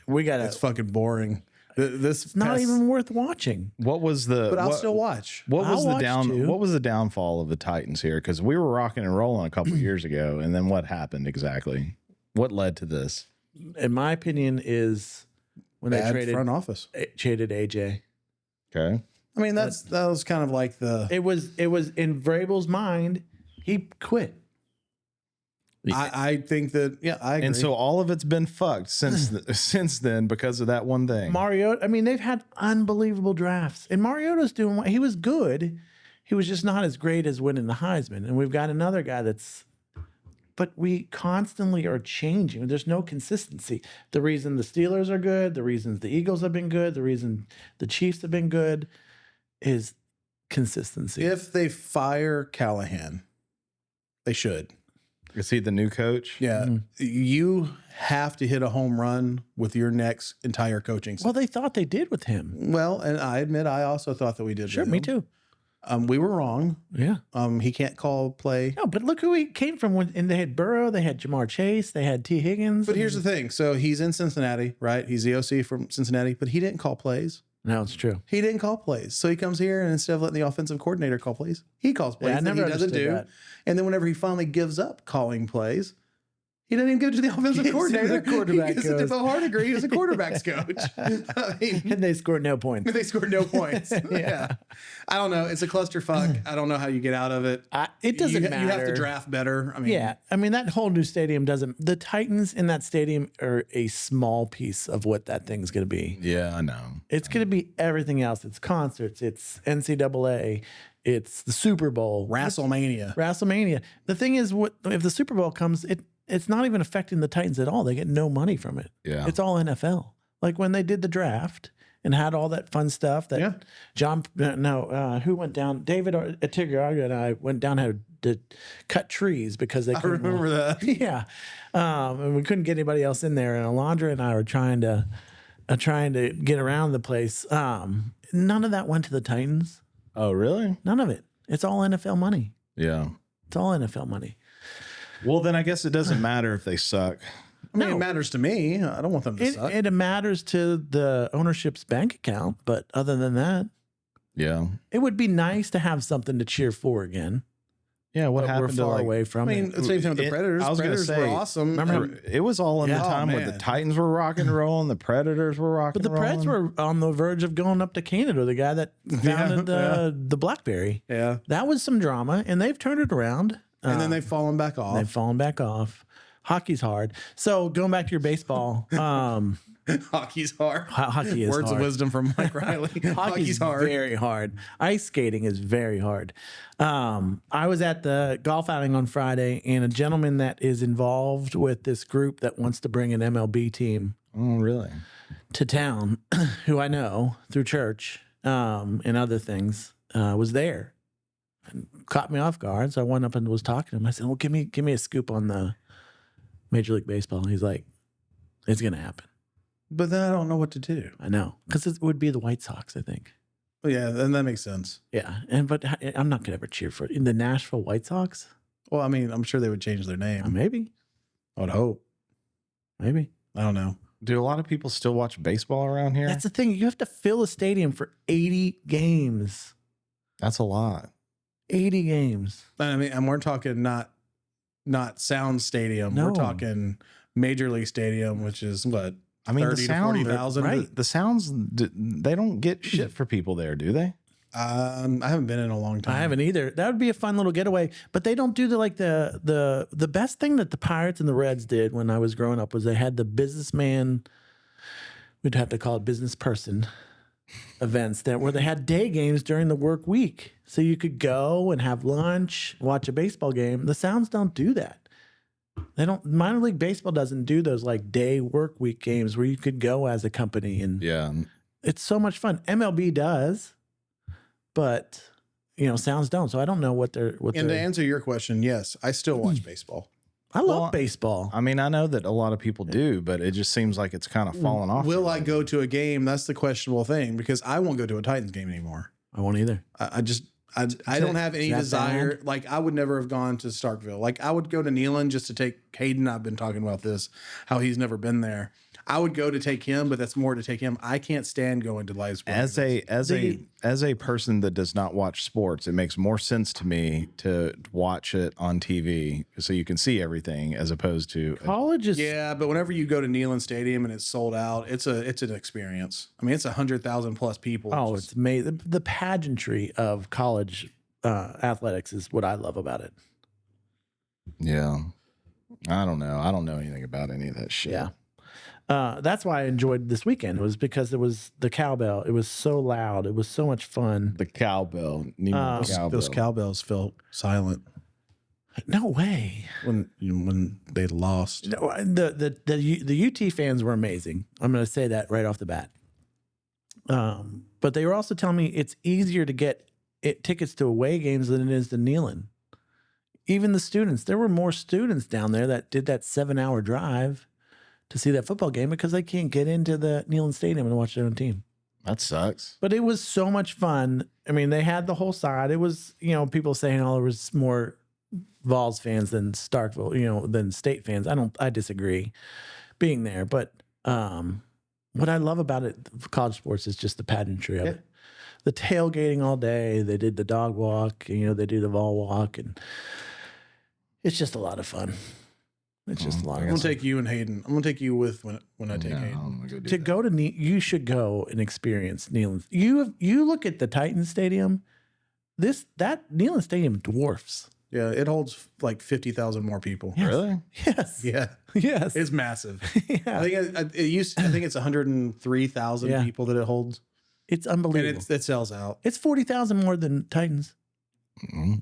we got it's to. fucking boring. This It's not even worth watching. What was the? But I'll what, still watch. What was I'll the watch too. What was the downfall of the Titans here? Because we were rocking and rolling a couple years ago, and then what happened exactly? What led to this? In my opinion, is when Bad they traded AJ. Okay. I mean, that was kind of like the. It was in Vrabel's mind. He quit. I think that I agree. And so all of it's been fucked since then because of that one thing. Mariota. I mean, they've had unbelievable drafts, and Mariota's doing. He was good. He was just not as great as winning the Heisman. And we've got another guy that's. But we constantly are changing. There's no consistency. The reason the Steelers are good, the reasons the Eagles have been good, the reason the Chiefs have been good, is consistency. if they fire Callahan, they should. Is he the new coach? Yeah, you have to hit a home run with your next entire coaching. Well, they thought they did with him. Well, and I admit I also thought that we did. Sure, with me him. too. We were wrong. Yeah. He can't call play. No, but look who he came from. And they had Burrow, they had Jamar Chase, they had T. Higgins. But here's the thing. So he's in Cincinnati, right? He's the OC from Cincinnati, but he didn't call plays. No, it's true. He didn't call plays. So he comes here and instead of letting the offensive coordinator call plays, he calls plays I that he never doesn't understood do. that. And then whenever he finally gives up calling plays, he doesn't even give it to the offensive Gives it to coordinator. the quarterback He gives it to coach. Bill Hardigree, who's a quarterback's coach. I mean, And they scored no points. they scored no points. Yeah. I don't know. It's a clusterfuck. I don't know how you get out of it. It doesn't you, matter. You have to draft better. I mean, Yeah. I mean, that whole new stadium doesn't. The Titans in that stadium are a small piece of what that thing's going to be. Yeah, I know. It's going to be everything else. It's concerts, it's NCAA, it's the Super Bowl, WrestleMania. WrestleMania. The thing is, what if the Super Bowl comes? It's not even affecting the Titans at all. They get no money from it. Yeah. It's all NFL. Like when they did the draft and had all that fun stuff that who went down? David Atigraga and I went down to cut trees because they I couldn't. remember that. Yeah. And we couldn't get anybody else in there. And Alondra and I were trying to get around the place. None of that went to the Titans. Oh, really? None of it. It's all NFL money. Yeah. It's all NFL money. Well, then I guess it doesn't matter if they suck. I mean, No. it matters to me. I don't want them to suck. It matters to the ownership's bank account, but other than that, Yeah. it would be nice to have something to cheer for again. Yeah. What But we're happened to far like, away from I mean, it. the same thing with the It- Predators. I was gonna Predators say, were awesome. remember- It was all in Yeah. the Oh, time when the man. Titans were rocking and rolling, the Predators were rocking. But the and Preds rolling. were on the verge of going up to Canada. The guy that founded the BlackBerry. yeah. That was some drama, and they've turned it around. And then they've fallen back off. They've fallen back off. Hockey's hard. So going back to your baseball, Hockey's hard. hockey is Words hard. of wisdom from Mike Riley. Hockey's hard. very hard. Ice skating is very hard. I was at the golf outing on Friday, and a gentleman that is involved with this group that wants to bring an MLB team Oh, really? to town, who I know through church and other things, was there. And caught me off guard, so I went up and was talking to him. I said, "Well, give me a scoop on the Major League Baseball." And he's like, "It's gonna happen." But then I don't know what to do. I know, because it would be the White Sox, I think. Well, yeah, then that makes sense. Yeah, but I'm not gonna ever cheer for it. In the Nashville White Sox. Well, I mean, I'm sure they would change their name. Maybe. I would hope. Maybe. I don't know. Do a lot of people still watch baseball around here? That's the thing. You have to fill a stadium for 80 games. That's a lot. 80 games. I mean, and we're talking not sound stadium. No. We're talking major league stadium, which is what, I mean, 30 to 40,000. right. The Sounds, they don't get shit for people there, do they? I haven't been in a long time. I haven't either. That would be a fun little getaway, but they don't do the best thing that the Pirates and the Reds did when I was growing up was they had the businessman, we'd have to call it business person events where they had day games during the work week. So you could go and have lunch, watch a baseball game. The Sounds don't do that. They don't. Minor league baseball doesn't do those like day work week games where you could go as a company, and Yeah. it's so much fun. MLB does, but Sounds don't. So I don't know what they're. And to answer your question, yes, I still watch baseball. I love Well, baseball. I mean, I know that a lot of people do, but it just seems like it's kind of fallen off. Will I go to a game? That's the questionable thing, because I won't go to a Titans game anymore. I won't either. I don't have any that desire. bad? Like, I would never have gone to Starkville. Like, I would go to Neyland just to take Hayden. I've been talking about this, how he's never been there. I would go to take him, but that's more to take him. I can't stand going to live sports. As a person that does not watch sports, it makes more sense to me to watch it on TV so you can see everything as opposed to College is Yeah, but whenever you go to Neyland Stadium and it's sold out, it's an experience. I mean, it's 100,000 plus people. Oh, it's amazing. The pageantry of college athletics is what I love about it. yeah. I don't know. I don't know anything about any of that shit. Yeah. That's why I enjoyed this weekend. It was because it was the cowbell. It was so loud. It was so much fun. The cowbell. Nemo cowbell. those cowbells felt silent No way. when they lost. No, the UT fans were amazing. I'm going to say that right off the bat. But they were also telling me it's easier to get tickets to away games than it is to Neyland. Even the students, there were more students down there that did that 7-hour drive to see that football game because they can't get into the Neyland Stadium and watch their own team. That sucks. But it was so much fun. I mean, they had the whole side. It was, people saying, there was more Vols fans than Starkville, than State fans. I disagree being there. But what I love about it, college sports, is just the pageantry of it. The tailgating all day. They did the dog walk, they do the Vol walk, and it's just a lot of fun. It's just a lot I'm of gonna fun. take you and Hayden. I'm gonna take you with when I take No, Hayden. I'm gonna go do To that. go to you should go and experience Neyland. You look at the Titans Stadium. That Neyland Stadium dwarfs. Yeah, it holds like 50,000 more people. Yes. Really? Yes. Yeah, Yes. it's massive. Yeah. I think it's 103,000 Yeah. people that it holds, It's and unbelievable. it sells out. It's 40,000 more than Titans.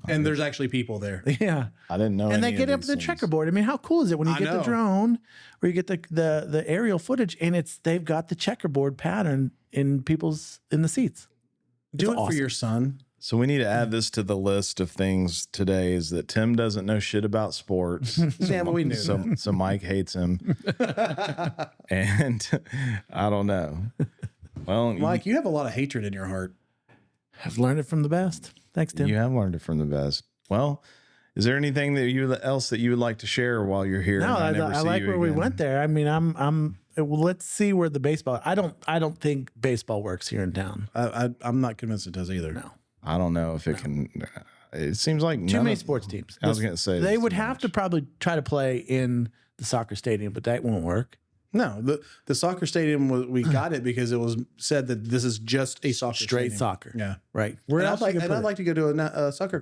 And there's actually people there. Yeah. I didn't know. And they any get of up these the things. checkerboard. I mean, how cool is it when you I get the know. drone or you get the aerial footage and they've got the checkerboard pattern in the seats. Do it for awesome. your son. So we need to add this to the list of things today. Is that Tim doesn't know shit about sports. Yeah, but we knew. So Mike hates him, and I don't know. Well, Mike, you have a lot of hatred in your heart. I've learned it from the best. Thanks, Tim. you have learned it from the best. Well, is there anything else that you would like to share while you're here? No, and I never see like you where we again? went there. I mean, well, let's see where the baseball. I don't think baseball works here in town. I'm not convinced it does either. No. I don't know if it can. It seems like Too none many of- sports teams. I was going to say They this would too have much. to probably try to play in the soccer stadium, but that won't work. No, the soccer stadium we got it because it was said that this is just a soccer Straight stadium. soccer. Yeah, Right. Where and else I'd you could put I'd it? like to go to a soccer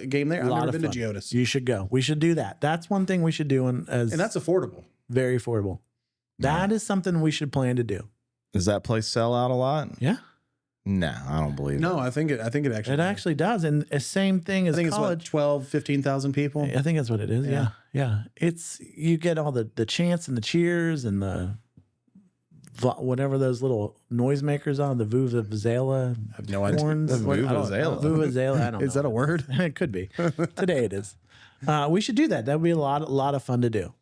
game there. I've Lot never of been to fun. Geodis, You should go. We should do that. That's one thing we should do, and that's affordable. very affordable. That is something we should plan to do. Does that place sell out a lot? Yeah, No, I don't believe No, I think it actually. it does. actually does, and the same thing I as think it's what college. 12,000-15,000 people. I think that's what it is. Yeah. Yeah. It's you get all the chants and the cheers and the whatever those little noisemakers are, the vuvuzela, I have no idea. horns, The what- I don't- vuvuzela. vuvuzela. I don't know. Is that a word? It could be. Today it is. We should do that. That'd be a lot of fun to do.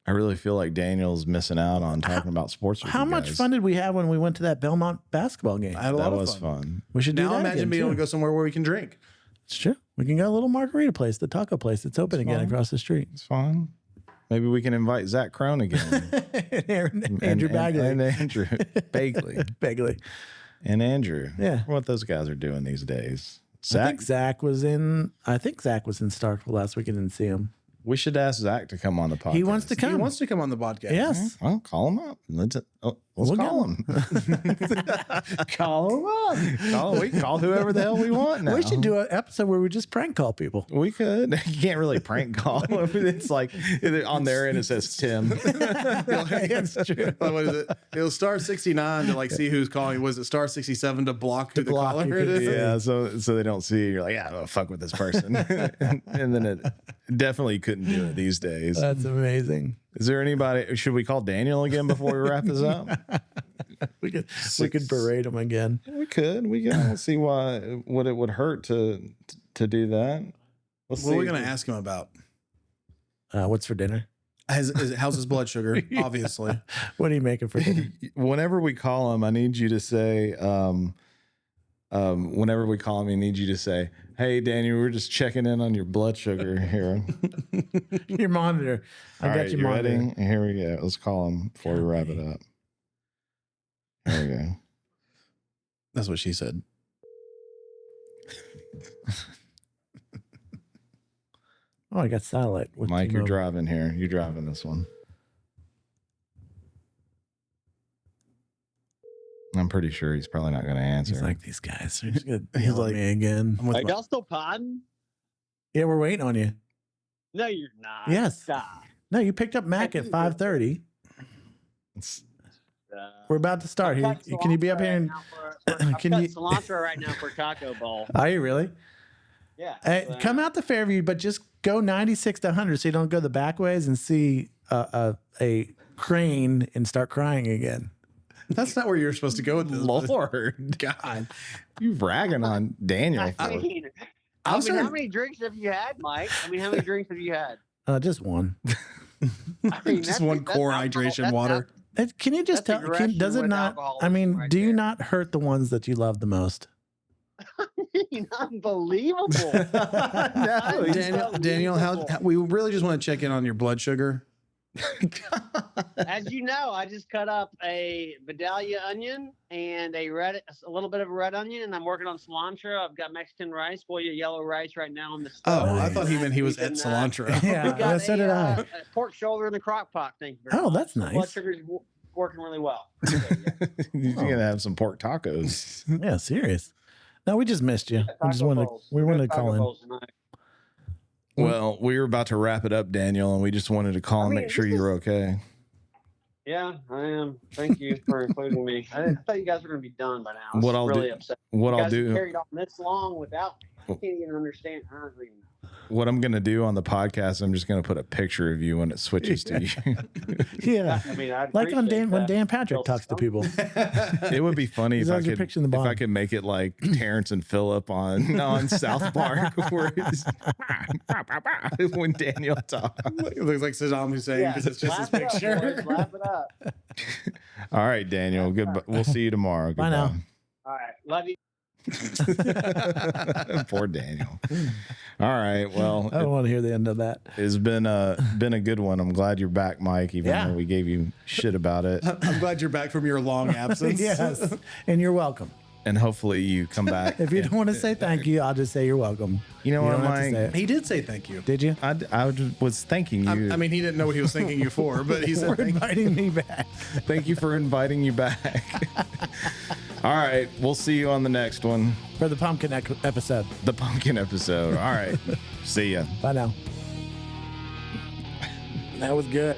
I really feel like Daniel's missing out on talking about sports. With How you much guys. fun did we have when we went to that Belmont basketball game? I had a That lot of was fun. fun. We should do Now that imagine again, being able too. to go somewhere where we can drink. It's true. We can go to a little margarita place, the taco place that's open again fine. across the street. It's fun. Maybe we can invite Zach Crone again. Andrew Bagley. And Andrew Bagley. Bagley. And Andrew. Yeah. What those guys are doing these days. Zach, Zach was in Starkville last week. I didn't see him. we should ask Zach to come on the podcast. He wants to He come. wants to come on the podcast. Yes. Well, call him up. Let's We'll call get him. Call him up. We can call whoever the hell we want now. We should do an episode where we just prank call people. We could. You can't really prank call. It's like on their end it says Tim. That's true. What is it? It'll star 69 to like see who's calling. Was it star 67 to block who the block caller who it could is? be. Yeah, so they don't see you. You're like, yeah, I'll fuck with this person. And then it definitely couldn't do it these days. That's amazing. Is there anybody? Should we call Daniel again before we wrap this up? We could berate him again. We could. We can see what it would hurt to do that. Let's What are we see. going to ask him about? What's for dinner? How's his blood sugar? Obviously. What are you making for dinner? Whenever we call him, I need you to say, whenever we call him, I need you to say, hey, Daniel, we're just checking in on your blood sugar here. Your monitor. I All got right, your you monitor. ready? Here we go. Let's call him before we wrap it up. There we go. That's what she said. Oh, I got satellite. With Mike, you're T-Mobile. driving here. You're driving this one. I'm pretty sure he's probably not going to answer. He's like, these guys are just gonna He's yell at like- me again. I'm with Are my- y'all still podding? Yeah, we're waiting on you. No, you're not. Yes. Stop. No, you picked up Mac at 5:30. It's- We're about to start. I've got Can you be up cilantro here and right now I've can got you- cilantro right now for Taco Bowl. are you really? Yeah. Come out to Fairview, but just go 96 to 100 so you don't go the back ways and see a crane and start crying again. That's not where you're supposed to go with this. Lord, God. you ragging on Daniel. I for- mean, I'm how sorry. many drinks have you had, Mike? I mean, how many drinks have you had? Just one. I mean, Just one core hydration water. Can you just That's tell? aggression Does it with not? alcoholism I mean, right do you there. not hurt the ones that you love the most? Unbelievable. No, he's- Daniel, how we really just want to check in on your blood sugar. As you know, I just cut up a Vidalia onion and a little bit of a red onion, and I'm working on cilantro. I've got Mexican rice, boil your yellow rice right now on the stove. Oh, I Nice. thought he meant he was We at can, cilantro. Yeah, we got so did I. a pork shoulder in the crock pot. Thank you very Oh, much. that's The Blood nice. sugar's working really well. He's gonna have some pork tacos. Yeah, serious. No, we just missed you. We just wanted to call in. Well, we were about to wrap it up, Daniel, and we just wanted to call and mean, make sure this you were okay. Yeah, I am. Thank you for including me. I thought you guys were going to be done by now. I was What I'll really do- upset. What You I'll guys do, have carried on this long without me. I can't even understand. I don't even know. what I'm gonna do on the podcast, I'm just gonna put a picture of you when it switches to you. Yeah, I mean, I like on appreciate when that. Dan Patrick Feels talks to some- people. It would be funny if As long I as your could picture in the if I bottom. could make it like Terrence and Phillip on South Park, where it's when Daniel talks. It looks like Saddam Hussein Yeah, because it's just his laugh it up, picture. boys, laugh it up. All right, Daniel. Goodbye. We'll see you tomorrow. Bye now. All right, love you. Poor Daniel. All right. Well, I don't want to hear the end of that. it's been a good one. I'm glad you're back, Mike, even Yeah. though we gave you shit about it. I'm glad you're back from your long absence. Yes, and you're welcome. And hopefully you come back. If you don't want to say thank you, I'll just say you're welcome. You know You what, don't have to say Mike? it. He did say thank you. Did you? I was thanking you. I mean, he didn't know what he was thanking you for, but he For said thank you. inviting me back. thank you for inviting you back. All right. We'll see you on the next one, For the pumpkin episode. the pumpkin episode. All right. See ya. Bye now. That was good.